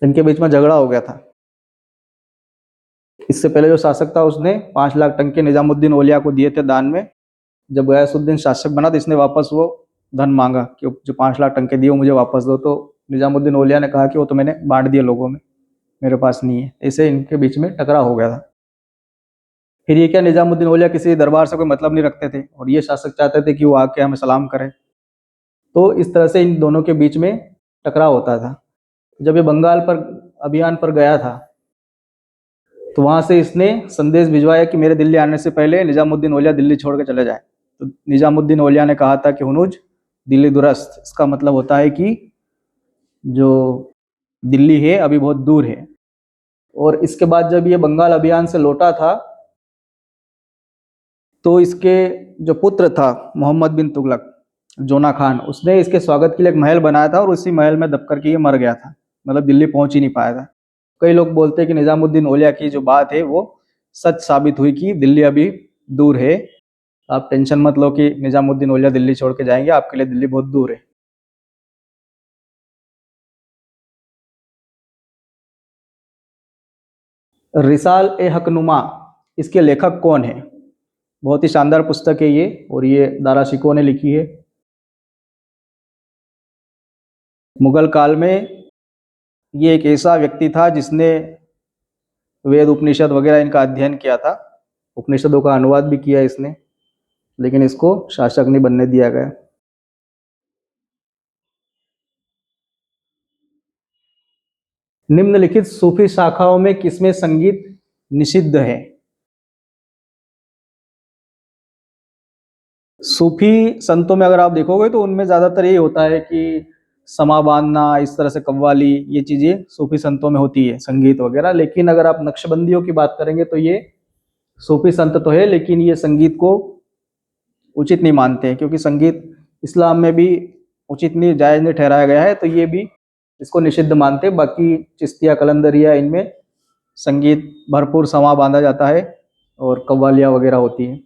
इनके बीच में झगड़ा हो गया था। इससे पहले जो शासक था, उसने 5 लाख टंके निजामुद्दीन औलिया को दिए थे दान में। जब गयासुद्दीन शासक बना तो इसने वापस वो धन मांगा कि जो 5 लाख टंके दिए वो मुझे वापस दो। तो निजामुद्दीन औलिया ने कहा कि वो तो मैंने बांट दिए लोगों में, मेरे पास नहीं है। ऐसे इनके बीच में टकराव हो गया था। फिर ये क्या, निजामुद्दीन औलिया किसी दरबार से कोई मतलब नहीं रखते थे और ये शासक चाहते थे कि वो आके हमें सलाम करे। तो इस तरह से इन दोनों के बीच में टकराव होता था। जब ये बंगाल पर अभियान पर गया था, तो वहां से इसने संदेश भिजवाया कि मेरे दिल्ली आने से पहले निजामुद्दीन औलिया दिल्ली छोड़ के चले जाए। तो निजामुद्दीन औलिया ने कहा था कि हुनूज दिल्ली दुरस्त, इसका मतलब होता है कि जो दिल्ली है अभी बहुत दूर है। और इसके बाद जब ये बंगाल अभियान से लौटा था, तो इसके जो पुत्र था मोहम्मद बिन तुगलक, जोना खान, उसने इसके स्वागत के लिए एक महल बनाया था और उसी महल में दब करके ये मर गया था। मतलब दिल्ली पहुंच ही नहीं पाया था। कई लोग बोलते हैं कि निजामुद्दीन औलिया की जो बात है वो सच साबित हुई कि दिल्ली अभी दूर है। आप टेंशन मत लो कि निजामुद्दीन औलिया दिल्ली छोड़ के जाएंगे, आपके लिए दिल्ली बहुत दूर है। रिसाल ए हकनुमा, इसके लेखक कौन है? बहुत ही शानदार पुस्तक है ये, और ये दारा शिकोह ने लिखी है। मुगल काल में ये एक ऐसा व्यक्ति था जिसने वेद उपनिषद वगैरह इनका अध्ययन किया था। उपनिषदों का अनुवाद भी किया इसने, लेकिन इसको शासक नहीं बनने दिया गया। निम्नलिखित सूफी शाखाओं में किसमें संगीत निषिद्ध है? सूफी संतों में अगर आप देखोगे तो उनमें ज्यादातर यही होता है कि समा बांधना, इस तरह से कव्वाली, ये चीजें सूफी संतों में होती है, संगीत वगैरह। लेकिन अगर आप नक्शबंदियों की बात करेंगे तो ये सूफी संत तो है, लेकिन ये संगीत को उचित नहीं मानते हैं, क्योंकि संगीत इस्लाम में भी उचित नहीं, जायज नहीं ठहराया गया है, तो ये भी इसको निषिद्ध मानते हैं। बाकी चिश्तिया, कलंदरिया, इनमें संगीत भरपूर समा बांधा जाता है और कव्वालियाँ वगैरह होती हैं।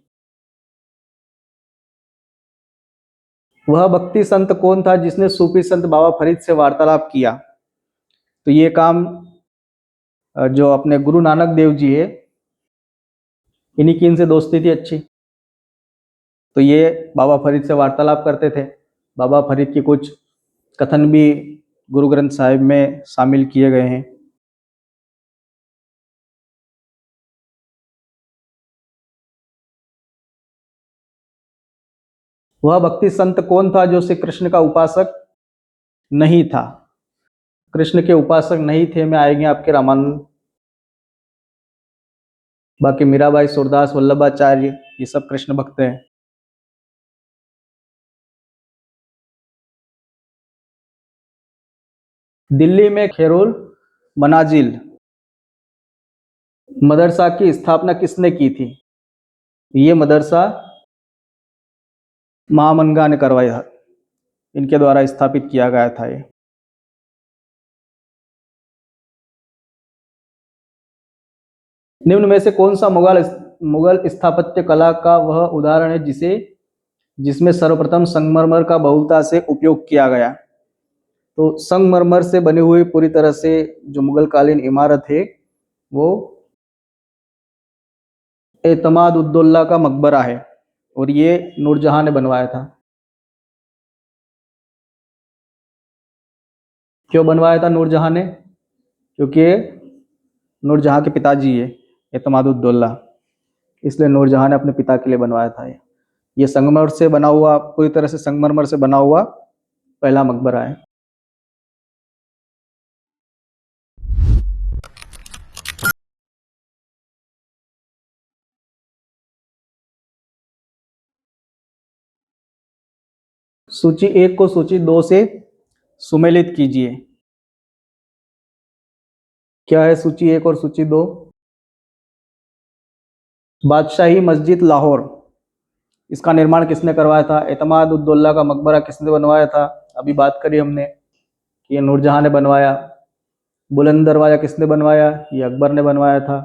वह भक्ति संत कौन था जिसने सूफी संत बाबा फरीद से वार्तालाप किया? तो ये काम जो अपने गुरु नानक देव जी है, इन्हीं की इनसे दोस्ती थी अच्छी, तो ये बाबा फरीद से वार्तालाप करते थे। बाबा फरीद के कुछ कथन भी गुरु ग्रंथ साहिब में शामिल किए गए हैं। वह भक्ति संत कौन था जो श्री कृष्ण का उपासक नहीं था? कृष्ण के उपासक नहीं थे में आएंगे आपके रामानंद, बाकी मीराबाई, सूरदास, वल्लभाचार्य, ये सब कृष्ण भक्त हैं। दिल्ली में खैरुल मनाजिल मदरसा की स्थापना किसने की थी? ये मदरसा महामनगा ने करवाया, इनके द्वारा स्थापित किया गया था ये। निम्न में से कौन सा मुगल स्थापत्य कला का वह उदाहरण है जिसमें सर्वप्रथम संगमरमर का बहुलता से उपयोग किया गया? तो संगमरमर से बनी हुई पूरी तरह से जो मुगल कालीन इमारत है वो एतमाद उद्दौला का मकबरा है, और ये नूरजहां ने बनवाया था। क्यों बनवाया था नूरजहां ने? क्योंकि नूरजहां के पिताजी है एतमाद उद्दौला, इसलिए नूरजहां ने अपने पिता के लिए बनवाया था ये संगमरमर से बना हुआ, पूरी तरह से संगमरमर से बना हुआ पहला मकबरा है। सूची 1 को सूची 2 से सुमेलित कीजिए। क्या है सूची 1 और सूची 2? बादशाही मस्जिद लाहौर, इसका निर्माण किसने करवाया था? एतमाद उद्दौला का मकबरा किसने बनवाया था? अभी बात करी हमने कि ये नूरजहां ने बनवाया। बुलंद दरवाजा किसने बनवाया? ये अकबर ने बनवाया था।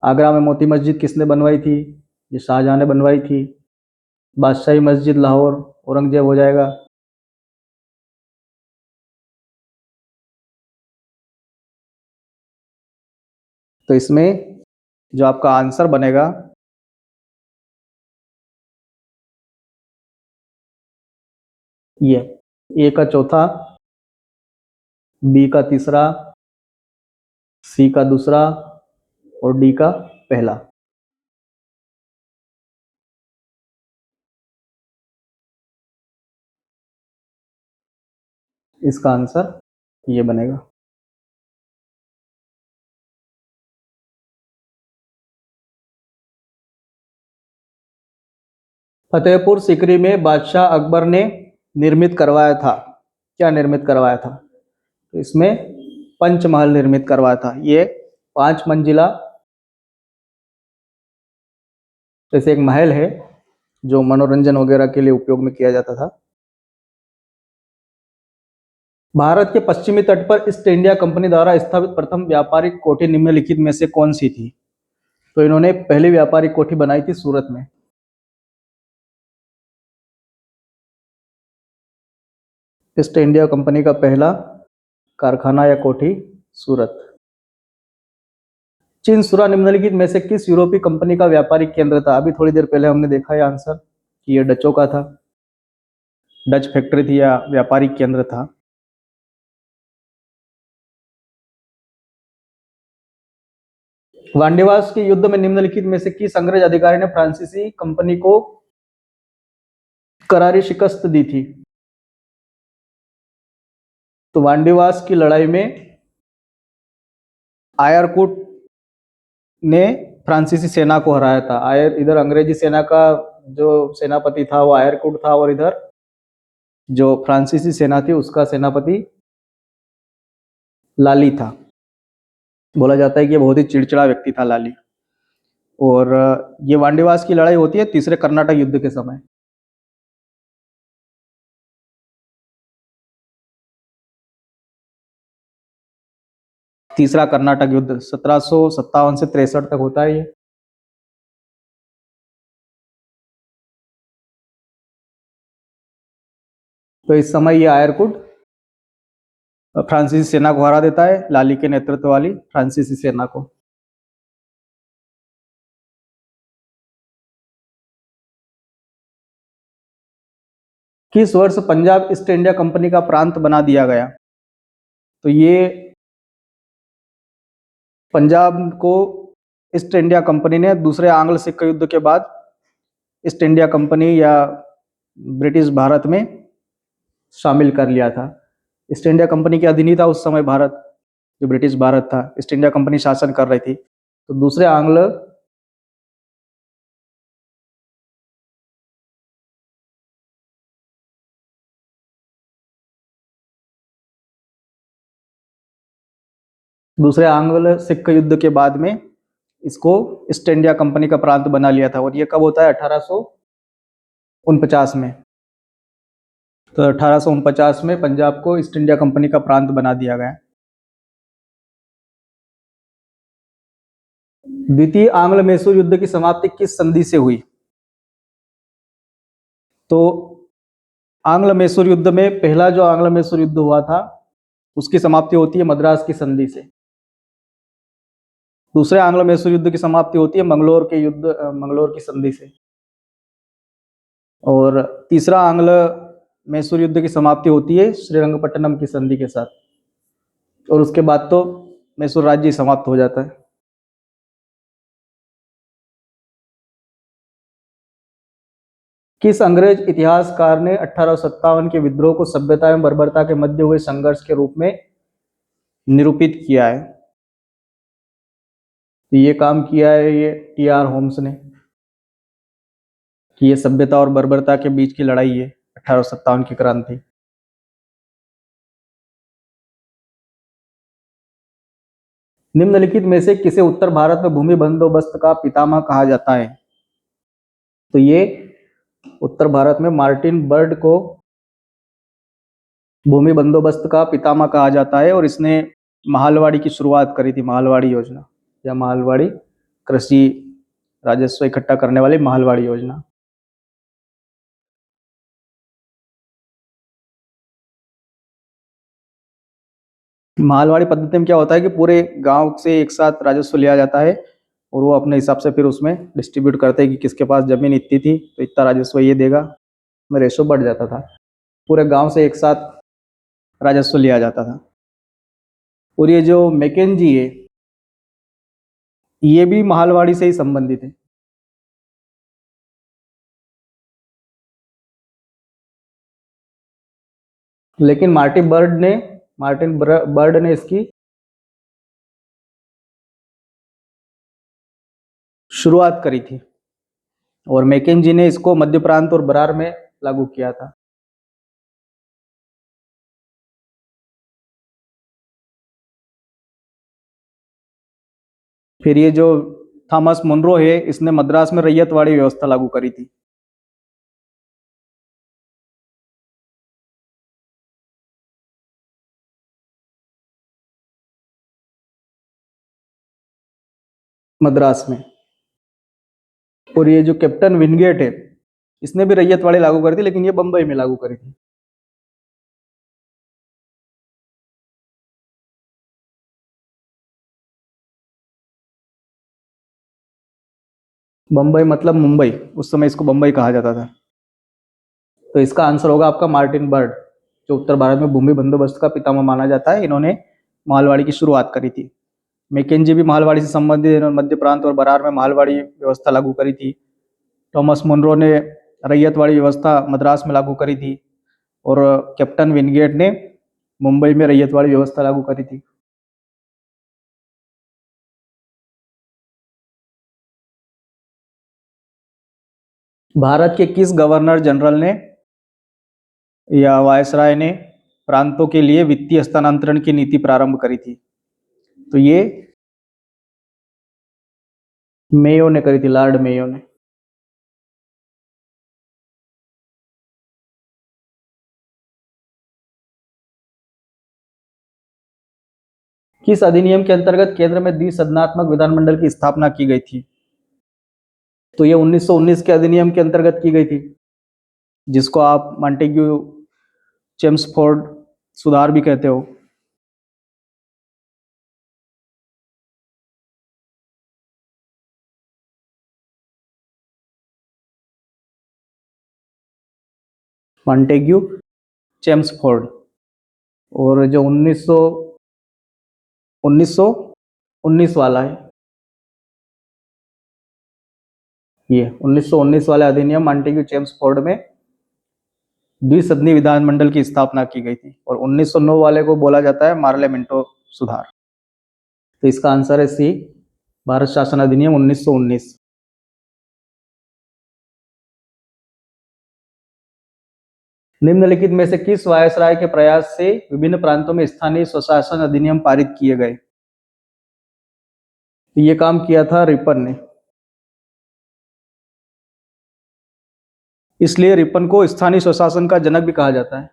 आगरा में मोती मस्जिद किसने बनवाई थी? ये शाहजहां ने बनवाई थी। बादशाही मस्जिद लाहौर औरंगजेब हो जाएगा। तो इसमें जो आपका आंसर बनेगा ये ए का चौथा, बी का तीसरा, सी का दूसरा और डी का पहला। इसका आंसर ये बनेगा। फतेहपुर सीकरी में बादशाह अकबर ने निर्मित करवाया था, क्या निर्मित करवाया था? तो इसमें पंचमहल निर्मित करवाया था। ये 5 मंजिला जैसे एक महल है जो मनोरंजन वगैरह के लिए उपयोग में किया जाता था। भारत के पश्चिमी तट पर ईस्ट इंडिया कंपनी द्वारा स्थापित प्रथम व्यापारिक कोठी निम्नलिखित में से कौन सी थी? तो इन्होंने पहली व्यापारिक कोठी बनाई थी सूरत में। ईस्ट इंडिया कंपनी का पहला कारखाना या कोठी सूरत। चिनसुरा निम्नलिखित में से किस यूरोपीय कंपनी का व्यापारिक केंद्र था? अभी थोड़ी देर पहले हमने देखा है आंसर कि यह डचों का था, डच फैक्ट्री थी या व्यापारिक केंद्र था। वांडीवास के युद्ध में निम्नलिखित में से किस अंग्रेज अधिकारी ने फ्रांसीसी कंपनी को करारी शिकस्त दी थी? तो वांडीवास की लड़ाई में आयरकुट ने फ्रांसीसी सेना को हराया था। इधर अंग्रेजी सेना का जो सेनापति था वो आयरकुट था, और इधर जो फ्रांसीसी सेना थी उसका सेनापति लाली था। बोला जाता है कि ये बहुत ही चिड़चिड़ा व्यक्ति था लाली। और ये वांडीवास की लड़ाई होती है तीसरे कर्नाटक युद्ध के समय। तीसरा कर्नाटक युद्ध 1757 से 63 तक होता है ये। तो इस समय ये आयरकुट फ्रांसीसी सेना को हरा देता है, लाली के नेतृत्व वाली फ्रांसीसी सेना को। किस वर्ष पंजाब ईस्ट इंडिया कंपनी का प्रांत बना दिया गया? तो ये पंजाब को ईस्ट इंडिया कंपनी ने दूसरे आंग्ल सिख युद्ध के बाद ईस्ट इंडिया कंपनी या ब्रिटिश भारत में शामिल कर लिया था। ईस्ट इंडिया कंपनी के अधीन ही था उस समय भारत, जो ब्रिटिश भारत था। ईस्ट इंडिया कंपनी शासन कर रही थी, तो दूसरे आंग्ल दूसरे आंग्ल सिख युद्ध के बाद में इसको ईस्ट इंडिया कंपनी का प्रांत बना लिया था, और ये कब होता है? 1849 में। तो 1849 में पंजाब को ईस्ट इंडिया कंपनी का प्रांत बना दिया गया। द्वितीय आंग्ल मैसूर युद्ध की समाप्ति किस संधि से हुई? तो आंग्ल मैसूर युद्ध में पहला जो आंग्ल मैसूर युद्ध हुआ था उसकी समाप्ति होती है मद्रास की संधि से। दूसरे आंग्ल मैसूर युद्ध की समाप्ति होती है मंगलोर की संधि से। और तीसरा आंग्ल मैसूर युद्ध की समाप्ति होती है श्रीरंगपट्टनम की संधि के साथ, और उसके बाद तो मैसूर राज्य समाप्त हो जाता है। किस अंग्रेज इतिहासकार ने 1857 के विद्रोह को सभ्यता एवं बर्बरता के मध्य हुए संघर्ष के रूप में निरूपित किया है? तो ये काम किया है ये टी.आर. होम्स ने, कि ये सभ्यता और बर्बरता के बीच की लड़ाई है 1857 की क्रांति। निम्नलिखित में से किसे उत्तर भारत में भूमि बंदोबस्त का पितामह कहा जाता है? तो ये उत्तर भारत में मार्टिन बर्ड को भूमि बंदोबस्त का पितामह कहा जाता है, और इसने महालवाड़ी की शुरुआत करी थी, महालवाड़ी योजना या महालवाड़ी कृषि राजस्व इकट्ठा करने वाली महालवाड़ी योजना। महालवाड़ी पद्धति में क्या होता है कि पूरे गांव से एक साथ राजस्व लिया जाता है, और वो अपने हिसाब से फिर उसमें डिस्ट्रीब्यूट करते हैं कि किसके पास जमीन इतनी थी तो इतना राजस्व ये देगा, में रेशो बढ़ जाता था। पूरे गांव से एक साथ राजस्व लिया जाता था। और ये जो मैकेंजी है ये भी महालवाड़ी से ही संबंधित है। लेकिन मार्टिन बर्ड ने इसकी शुरुआत करी थी, और मैकेंजी ने इसको मध्य प्रांत और बरार में लागू किया था। फिर ये जो थॉमस मुनरो है इसने मद्रास में रैयतवाड़ी व्यवस्था लागू करी थी। मद्रास में। और ये जो कैप्टन विनगेट है इसने भी रैयतवाड़ी लागू करी थी, लेकिन ये बंबई में लागू करी थी। बंबई मतलब मुंबई, उस समय इसको बंबई कहा जाता था। तो इसका आंसर होगा आपका मार्टिन बर्ड, जो उत्तर भारत में भूमि बंदोबस्त का पितामह माना जाता है। इन्होंने मालवाड़ी की शुरुआत करी थी। मैकेंजी भी मालवाड़ी से संबंधित, इन्होंने मध्य प्रांत और बरार में मालवाड़ी व्यवस्था लागू करी थी। थॉमस मुनरो ने रैयतवाड़ी व्यवस्था मद्रास में लागू करी थी, और कैप्टन विनगेट ने मुंबई में रैयतवाड़ी व्यवस्था लागू करी थी। भारत के किस गवर्नर जनरल ने या वायसराय ने प्रांतों के लिए वित्तीय हस्तांतरण की नीति प्रारंभ करी थी? तो ये मेयो ने करी थी, लॉर्ड मेयो ने। किस अधिनियम के अंतर्गत केंद्र में द्विसदनात्मक विधानमंडल की स्थापना की गई थी? तो ये 1919 के अधिनियम के अंतर्गत की गई थी, जिसको आप मॉन्टेग्यू चेम्सफोर्ड सुधार भी कहते हो। Montagu Chelmsford. और जो 1919 वाला है, ये 1919 वाला अधिनियम मॉन्टेग्यू चेम्सफोर्ड में द्विसदनी विधानमंडल की स्थापना की गई थी, और 1909 वाले को बोला जाता है मार्लेमेंटो सुधार। तो इसका आंसर है सी, भारत शासन अधिनियम 1919। निम्नलिखित में से किस वायसराय के प्रयास से विभिन्न प्रांतों में स्थानीय स्वशासन अधिनियम पारित किए गए? ये काम किया था रिपन ने, इसलिए रिपन को स्थानीय स्वशासन का जनक भी कहा जाता है।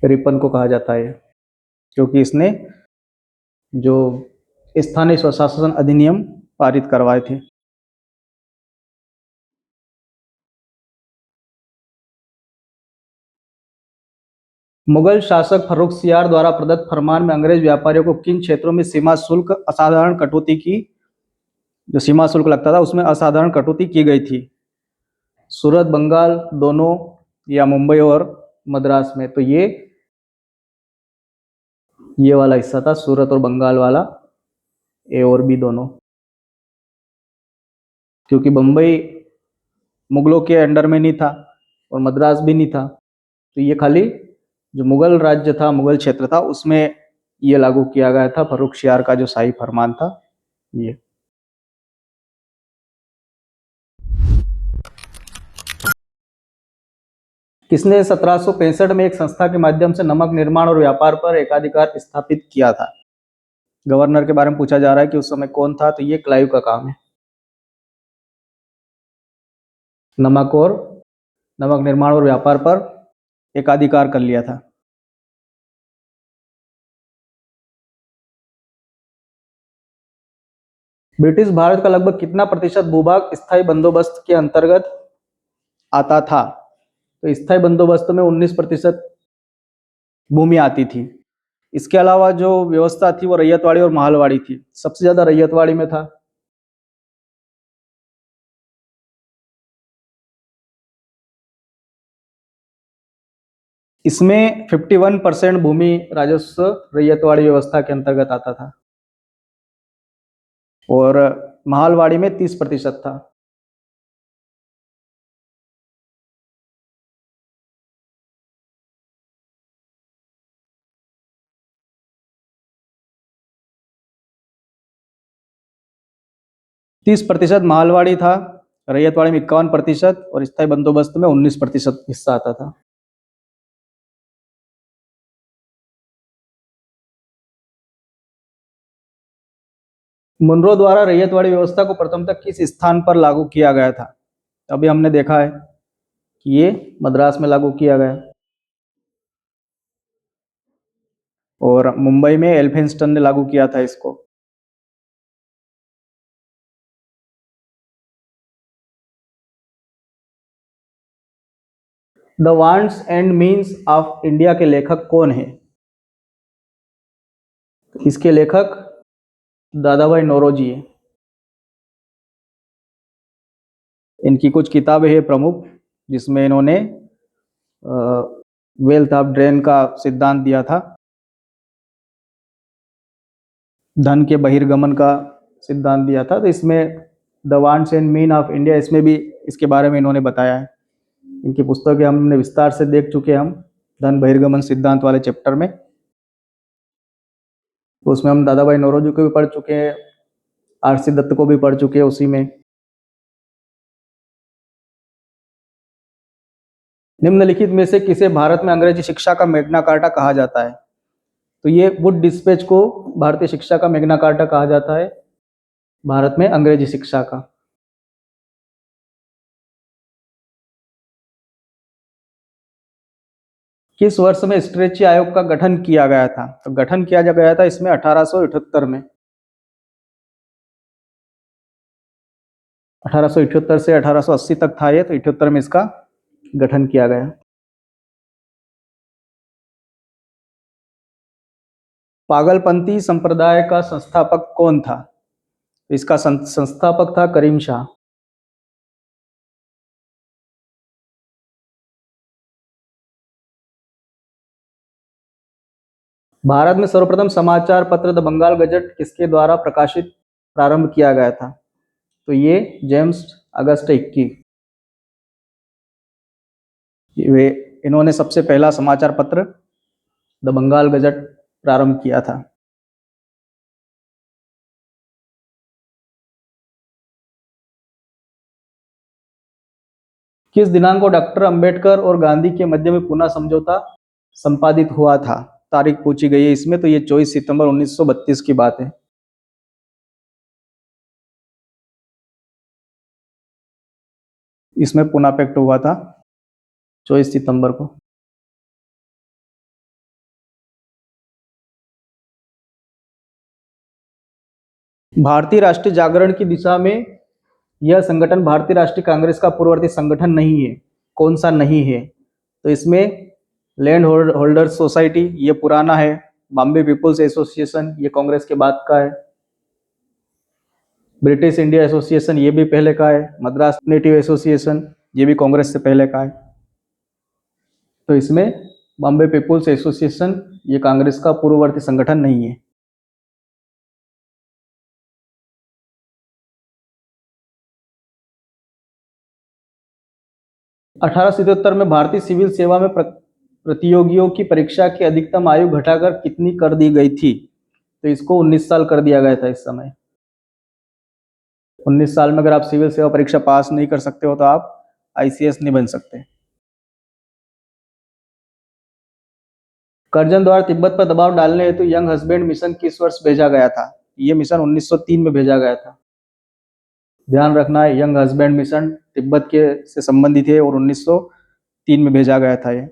रिपन को कहा जाता है क्योंकि इसने जो स्थानीय स्वशासन अधिनियम पारित करवाए थे। मुगल शासक फर्रुखसियार द्वारा प्रदत्त फरमान में अंग्रेज व्यापारियों को किन क्षेत्रों में सीमा शुल्क असाधारण कटौती की, जो सीमा शुल्क लगता था उसमें असाधारण कटौती की गई थी? सूरत, बंगाल दोनों, या मुंबई और मद्रास में? तो ये वाला हिस्सा था, सूरत और बंगाल वाला, ए और बी दोनों, क्योंकि बंबई मुगलों के अंडर में नहीं था और मद्रास भी नहीं था, तो ये खाली जो मुगल राज्य था, मुगल क्षेत्र था, उसमें ये लागू किया गया था, फर्रुखसियार का जो शाही फरमान था ये। किसने 1765 में एक संस्था के माध्यम से नमक निर्माण और व्यापार पर एकाधिकार स्थापित किया था? गवर्नर के बारे में पूछा जा रहा है कि उस समय कौन था, तो ये क्लाइव का काम है। नमक निर्माण और व्यापार पर एकाधिकार कर लिया था। ब्रिटिश भारत का लगभग कितना प्रतिशत भूभाग स्थायी बंदोबस्त के अंतर्गत आता था? तो स्थायी बंदोबस्त में 19% भूमि आती थी। इसके अलावा जो व्यवस्था थी वो रैयतवाड़ी और माहलवाड़ी थी, सबसे ज्यादा रैयतवाड़ी में था। इसमें 51% भूमि राजस्व रैयतवाड़ी व्यवस्था के अंतर्गत आता था और माहलवाड़ी में 30% था। तीस प्रतिशत माहलवाड़ी था, रैयतवाड़ी में 51% और स्थायी बंदोबस्त में 19% हिस्सा आता था। मुनरो द्वारा रैयतवाड़ी व्यवस्था को प्रथमतः किस स्थान पर लागू किया गया था? अभी हमने देखा है कि ये मद्रास में लागू किया गया और मुंबई में एल्फिंस्टन ने लागू किया था इसको। The wants and means of India के लेखक कौन है? इसके लेखक दादाभाई नौरोजी है। इनकी कुछ किताबें हैं प्रमुख, जिसमें इन्होंने वेल्थ ऑफ ड्रेन का सिद्धांत दिया था, धन के बहिर्गमन का सिद्धांत दिया था। तो इसमें the wants and mean of India, इसमें भी इसके बारे में इन्होंने बताया है। इनकी पुस्तकें हमने विस्तार से देख चुके हैं, हम धन बहिर्गमन सिद्धांत वाले चैप्टर में। तो उसमें हम दादाभाई नौरोजी को भी पढ़ चुके हैं, आरसी दत्त को भी पढ़ चुके हैं उसी में। निम्नलिखित में से किसे भारत में अंग्रेजी शिक्षा का मैग्ना कार्टा कहा जाता है? तो ये वुड डिस्पैच को भारतीय शिक्षा का मैग्ना कार्टा कहा जाता है, भारत में अंग्रेजी शिक्षा का। किस वर्ष में स्ट्रेची आयोग का गठन किया गया था? तो गठन किया गया था इसमें 1878 में। 1878 से 1880 तक था ये, तो 78 में इसका गठन किया गया। पागलपंथी संप्रदाय का संस्थापक कौन था? इसका संस्थापक था करीम शाह। भारत में सर्वप्रथम समाचार पत्र द बंगाल गजट किसके द्वारा प्रकाशित प्रारंभ किया गया था? तो ये जेम्स अगस्ट इक्की, वे इन्होंने सबसे पहला समाचार पत्र द बंगाल गजट प्रारंभ किया था। किस दिनांक को डॉक्टर अंबेडकर और गांधी के मध्य में पुनः समझौता संपादित हुआ था? तारीख पूछी गई है इसमें, तो ये 24 सितंबर 1932 की बात है। इसमें पुनः पैक्ट हुआ था 24 सितंबर को। भारतीय राष्ट्रीय जागरण की दिशा में यह संगठन भारतीय राष्ट्रीय कांग्रेस का पूर्ववर्ती संगठन नहीं है। कौन सा नहीं है? तो इसमें लैंड होल्डर्स सोसाइटी ये पुराना है, बॉम्बे पीपुल्स एसोसिएशन ये कांग्रेस के बाद का है, ब्रिटिश इंडिया एसोसिएशन ये भी पहले का है, मद्रास नेटिव एसोसिएशन ये भी कांग्रेस से पहले का है। तो इसमें बॉम्बे पीपुल्स एसोसिएशन ये कांग्रेस का पूर्ववर्ती संगठन नहीं है। 1877 में भारतीय सिविल सेवा में प्रतियोगियों की परीक्षा की अधिकतम आयु घटाकर कितनी कर दी गई थी? तो इसको 19 साल कर दिया गया था इस समय। 19 साल में अगर आप सिविल सेवा परीक्षा पास नहीं कर सकते हो तो आप आईसीएस नहीं बन सकते। कर्जन द्वारा तिब्बत पर दबाव डालने हेतु यंग हस्बैंड मिशन किस वर्ष भेजा गया था? ये मिशन 1903 में भेजा गया था। ध्यान रखना है, यंग हस्बैंड मिशन तिब्बत के से संबंधित है और 1903 में भेजा गया था ये।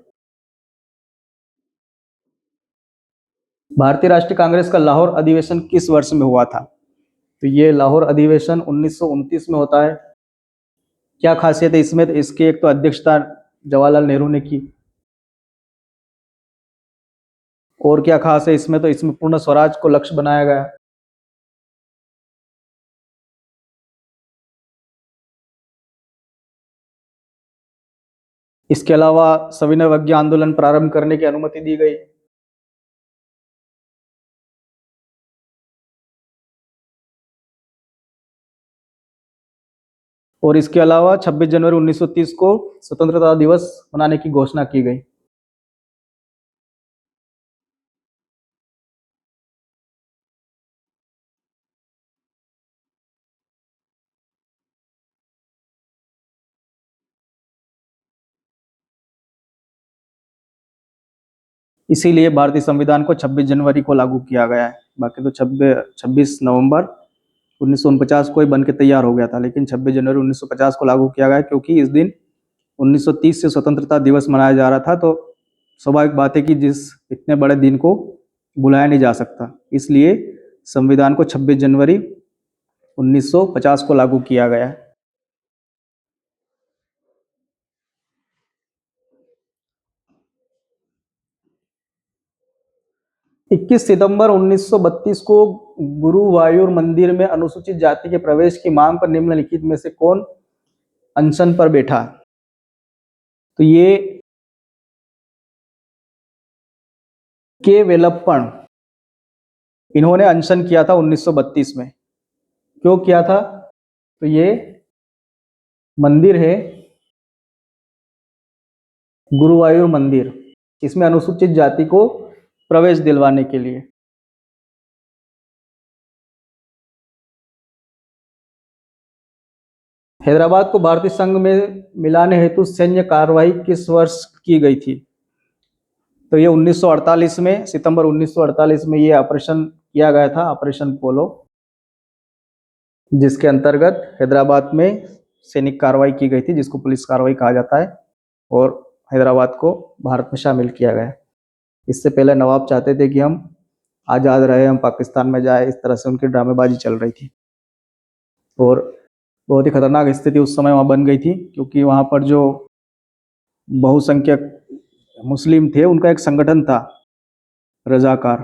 भारतीय राष्ट्रीय कांग्रेस का लाहौर अधिवेशन किस वर्ष में हुआ था? तो ये लाहौर अधिवेशन 1929 में होता है। क्या खासियत है इसमें? तो इसकी एक तो अध्यक्षता जवाहरलाल नेहरू ने की। और क्या खास है इसमें? तो इसमें पूर्ण स्वराज को लक्ष्य बनाया गया। इसके अलावा सविनय अवज्ञा आंदोलन प्रारंभ करने की अनुमति दी गई। और इसके अलावा 26 जनवरी 1930 को स्वतंत्रता दिवस मनाने की घोषणा की गई। इसीलिए भारतीय संविधान को 26 जनवरी को लागू किया गया है। बाकी तो 26 नवंबर 1949 को ही बन के तैयार हो गया था, लेकिन 26 जनवरी 1950 को लागू किया गया क्योंकि इस दिन 1930 से स्वतंत्रता दिवस मनाया जा रहा था। तो स्वाभाविक बात है कि जिस इतने बड़े दिन को बुलाया नहीं जा सकता, इसलिए संविधान को 26 जनवरी 1950 को लागू किया गया। 21 सितंबर 1932 को गुरुवायूर मंदिर में अनुसूचित जाति के प्रवेश की मांग पर निम्नलिखित में से कौन अनशन पर बैठा? तो ये के वेलप्पन, इन्होंने अनशन किया था 1932 में। क्यों किया था? तो ये मंदिर है गुरुवायूर मंदिर, इसमें अनुसूचित जाति को प्रवेश दिलवाने के लिए। हैदराबाद को भारतीय संघ में मिलाने हेतु सैन्य कार्रवाई किस वर्ष की गई थी? तो ये 1948 में, सितंबर 1948 में ये ऑपरेशन किया गया था, ऑपरेशन पोलो, जिसके अंतर्गत हैदराबाद में सैनिक कार्रवाई की गई थी, जिसको पुलिस कार्रवाई कहा जाता है, और हैदराबाद को भारत में शामिल किया गया। इससे पहले नवाब चाहते थे कि हम आज़ाद रहे, हम पाकिस्तान में जाए, इस तरह से उनकी ड्रामेबाजी चल रही थी। और बहुत ही खतरनाक स्थिति उस समय वहाँ बन गई थी, क्योंकि वहाँ पर जो बहुसंख्यक मुस्लिम थे, उनका एक संगठन था रजाकार,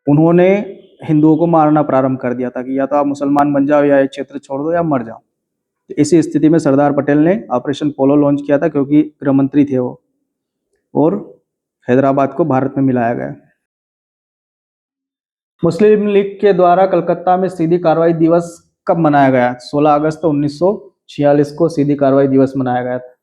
उन्होंने हिंदुओं को मारना प्रारंभ कर दिया था कि या तो आप मुसलमान बन जाओ या ये क्षेत्र छोड़ दो या मर जाओ। तो इसी स्थिति में सरदार पटेल ने ऑपरेशन पोलो लॉन्च किया था, क्योंकि गृह मंत्री थे वो, और हैदराबाद को भारत में मिलाया गया। मुस्लिम लीग के द्वारा कलकत्ता में सीधी कार्रवाई दिवस कब मनाया गया? 16 अगस्त 1946 को सीधी कार्रवाई दिवस मनाया गया था।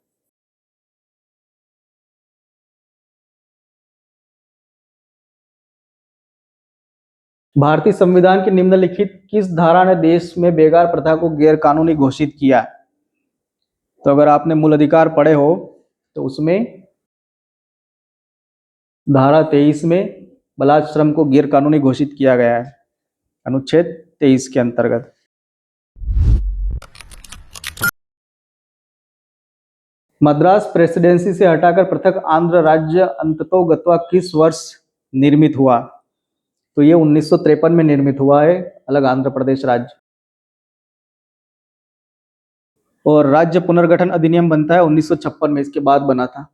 भारतीय संविधान की निम्नलिखित किस धारा ने देश में बेगार प्रथा को गैर कानूनी घोषित किया? तो अगर आपने मूल अधिकार पढ़े हो तो उसमें धारा 23 में बाल श्रम को गैर कानूनी घोषित किया गया है, अनुच्छेद 23 के अंतर्गत। मद्रास प्रेसिडेंसी से हटाकर पृथक आंध्र राज्य अंततोगत्वा किस वर्ष निर्मित हुआ? तो ये 1953 में निर्मित हुआ है, अलग आंध्र प्रदेश राज्य। और राज्य पुनर्गठन अधिनियम बनता है 1956 में, इसके बाद बना था।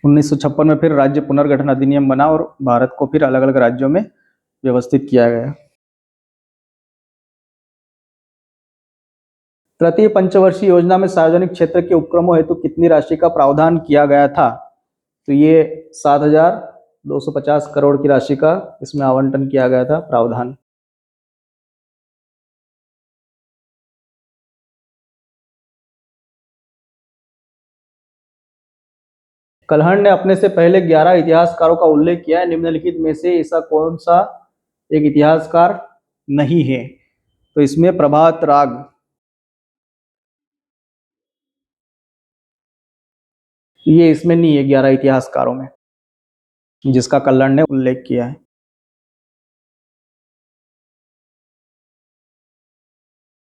उन्नीस में फिर राज्य पुनर्गठन अधिनियम बना और भारत को फिर अलग अलग राज्यों में व्यवस्थित किया गया। तृतीय पंचवर्षीय योजना में सार्वजनिक क्षेत्र के उपक्रमों हेतु कितनी राशि का प्रावधान किया गया था? तो ये 7,250 करोड़ की राशि का इसमें आवंटन किया गया था, प्रावधान। कल्हण ने अपने से पहले 11 इतिहासकारों का उल्लेख किया है, निम्नलिखित में से ऐसा कौन सा एक इतिहासकार नहीं है? तो इसमें प्रभात राग, ये इसमें नहीं है 11 इतिहासकारों में जिसका कल्हण ने उल्लेख किया है।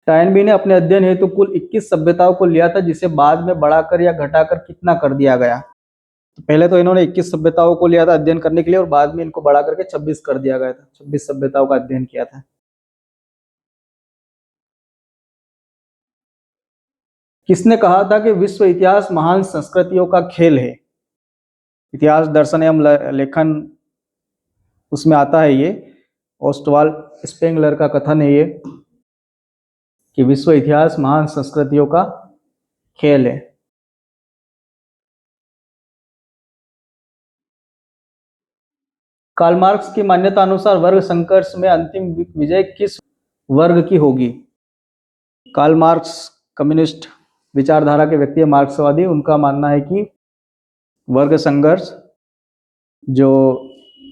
टॉयनबी ने अपने अध्ययन हेतु कुल 21 सभ्यताओं को लिया था, जिसे बाद में बढ़ाकर या घटाकर कितना कर दिया गया? तो पहले तो इन्होंने 21 सभ्यताओं को लिया था अध्ययन करने के लिए और बाद में इनको बढ़ा करके 26 कर दिया गया था। 26 सभ्यताओं का अध्ययन किया था। किसने कहा था कि विश्व इतिहास महान संस्कृतियों का खेल है? इतिहास दर्शन एवं लेखन उसमें आता है ये, ओस्टवाल स्पेंगलर का कथन है ये कि विश्व इतिहास महान संस्कृतियों का खेल है। कार्ल मार्क्स की मान्यता अनुसार वर्ग संघर्ष में अंतिम विजय किस वर्ग की होगी? कार्ल मार्क्स कम्युनिस्ट विचारधारा के व्यक्ति है, मार्क्सवादी। उनका मानना है कि वर्ग संघर्ष, जो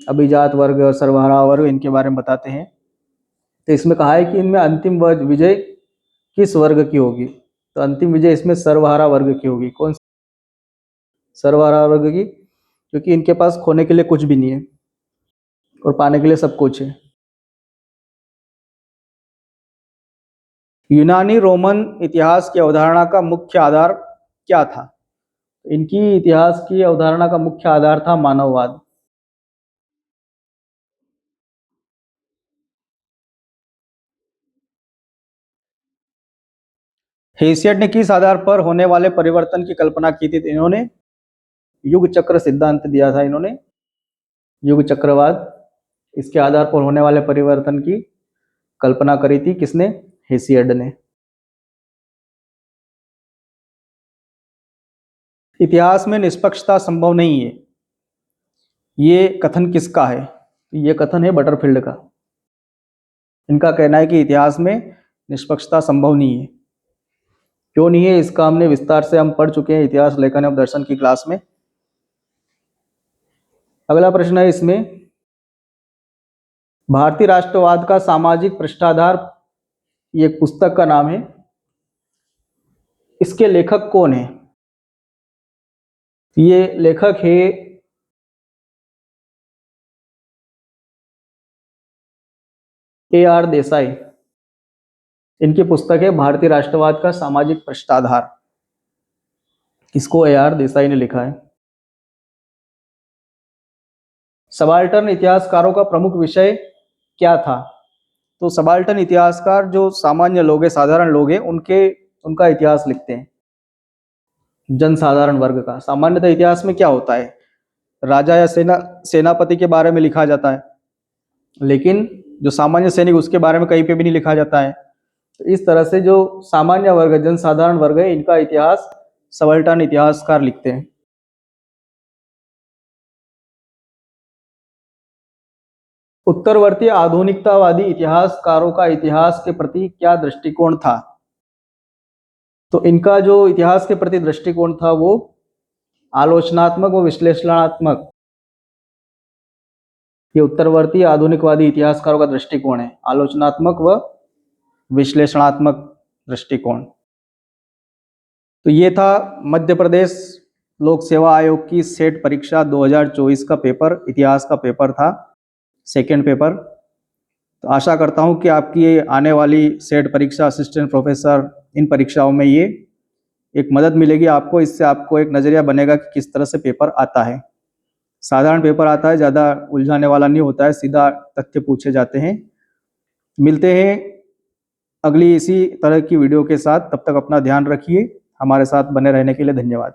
अभिजात वर्ग और सर्वहारा वर्ग, इनके बारे में बताते हैं। तो इसमें कहा है कि इनमें अंतिम विजय किस वर्ग की होगी? तो अंतिम विजय इसमें सर्वहारा वर्ग की होगी। कौन? सर्वहारा वर्ग की, क्योंकि इनके पास खोने के लिए कुछ भी नहीं है और पाने के लिए सब कुछ है। यूनानी रोमन इतिहास की अवधारणा का मुख्य आधार क्या था? इनकी इतिहास की अवधारणा का मुख्य आधार था मानववाद। हेसियड ने किस आधार पर होने वाले परिवर्तन की कल्पना की थी? इन्होंने युग चक्र सिद्धांत दिया था, इन्होंने युग चक्रवाद, इसके आधार पर होने वाले परिवर्तन की कल्पना करी थी। किसने? हेसियड ने। इतिहास में निष्पक्षता संभव नहीं है, ये कथन किसका है? ये कथन है बटरफील्ड का। इनका कहना है कि इतिहास में निष्पक्षता संभव नहीं है। क्यों नहीं है, इसका हमने विस्तार से हम पढ़ चुके हैं इतिहास लेखन एवं दर्शन की क्लास में। अगला प्रश्न है इसमें, भारतीय राष्ट्रवाद का सामाजिक पृष्ठाधार, ये एक पुस्तक का नाम है, इसके लेखक कौन है? ये लेखक है AR देसाई। इनकी पुस्तक है भारतीय राष्ट्रवाद का सामाजिक पृष्ठाधार। इसको AR देसाई ने लिखा है। सबाल्टर्न इतिहासकारों का प्रमुख विषय क्या था? तो सबाल्टर्न इतिहासकार जो सामान्य लोग हैं, साधारण लोग हैं, उनका इतिहास लिखते हैं, जनसाधारण वर्ग का। सामान्यतः इतिहास में क्या होता है, राजा या सेनापति के बारे में लिखा जाता है, लेकिन जो सामान्य सैनिक उसके बारे में कहीं पे भी नहीं लिखा जाता है। तो इस तरह से जो सामान्य वर्ग, जनसाधारण वर्ग है, इनका इतिहास सबाल्टर्न इतिहासकार लिखते हैं। उत्तरवर्ती आधुनिकतावादी इतिहासकारों का इतिहास के प्रति क्या दृष्टिकोण था? तो इनका जो इतिहास के प्रति दृष्टिकोण था वो आलोचनात्मक व विश्लेषणात्मक, ये उत्तरवर्ती आधुनिकवादी इतिहासकारों का दृष्टिकोण है, आलोचनात्मक व विश्लेषणात्मक दृष्टिकोण। तो ये था मध्य प्रदेश लोक सेवा आयोग की सेट परीक्षा 2024 का पेपर, इतिहास का पेपर था, सेकेंड पेपर। तो आशा करता हूँ कि आपकी ये आने वाली सेट परीक्षा, असिस्टेंट प्रोफेसर, इन परीक्षाओं में ये एक मदद मिलेगी आपको। इससे आपको एक नज़रिया बनेगा कि किस तरह से पेपर आता है। साधारण पेपर आता है, ज़्यादा उलझाने वाला नहीं होता है, सीधा तथ्य पूछे जाते हैं। मिलते हैं अगली इसी तरह की वीडियो के साथ, तब तक अपना ध्यान रखिए। हमारे साथ बने रहने के लिए धन्यवाद।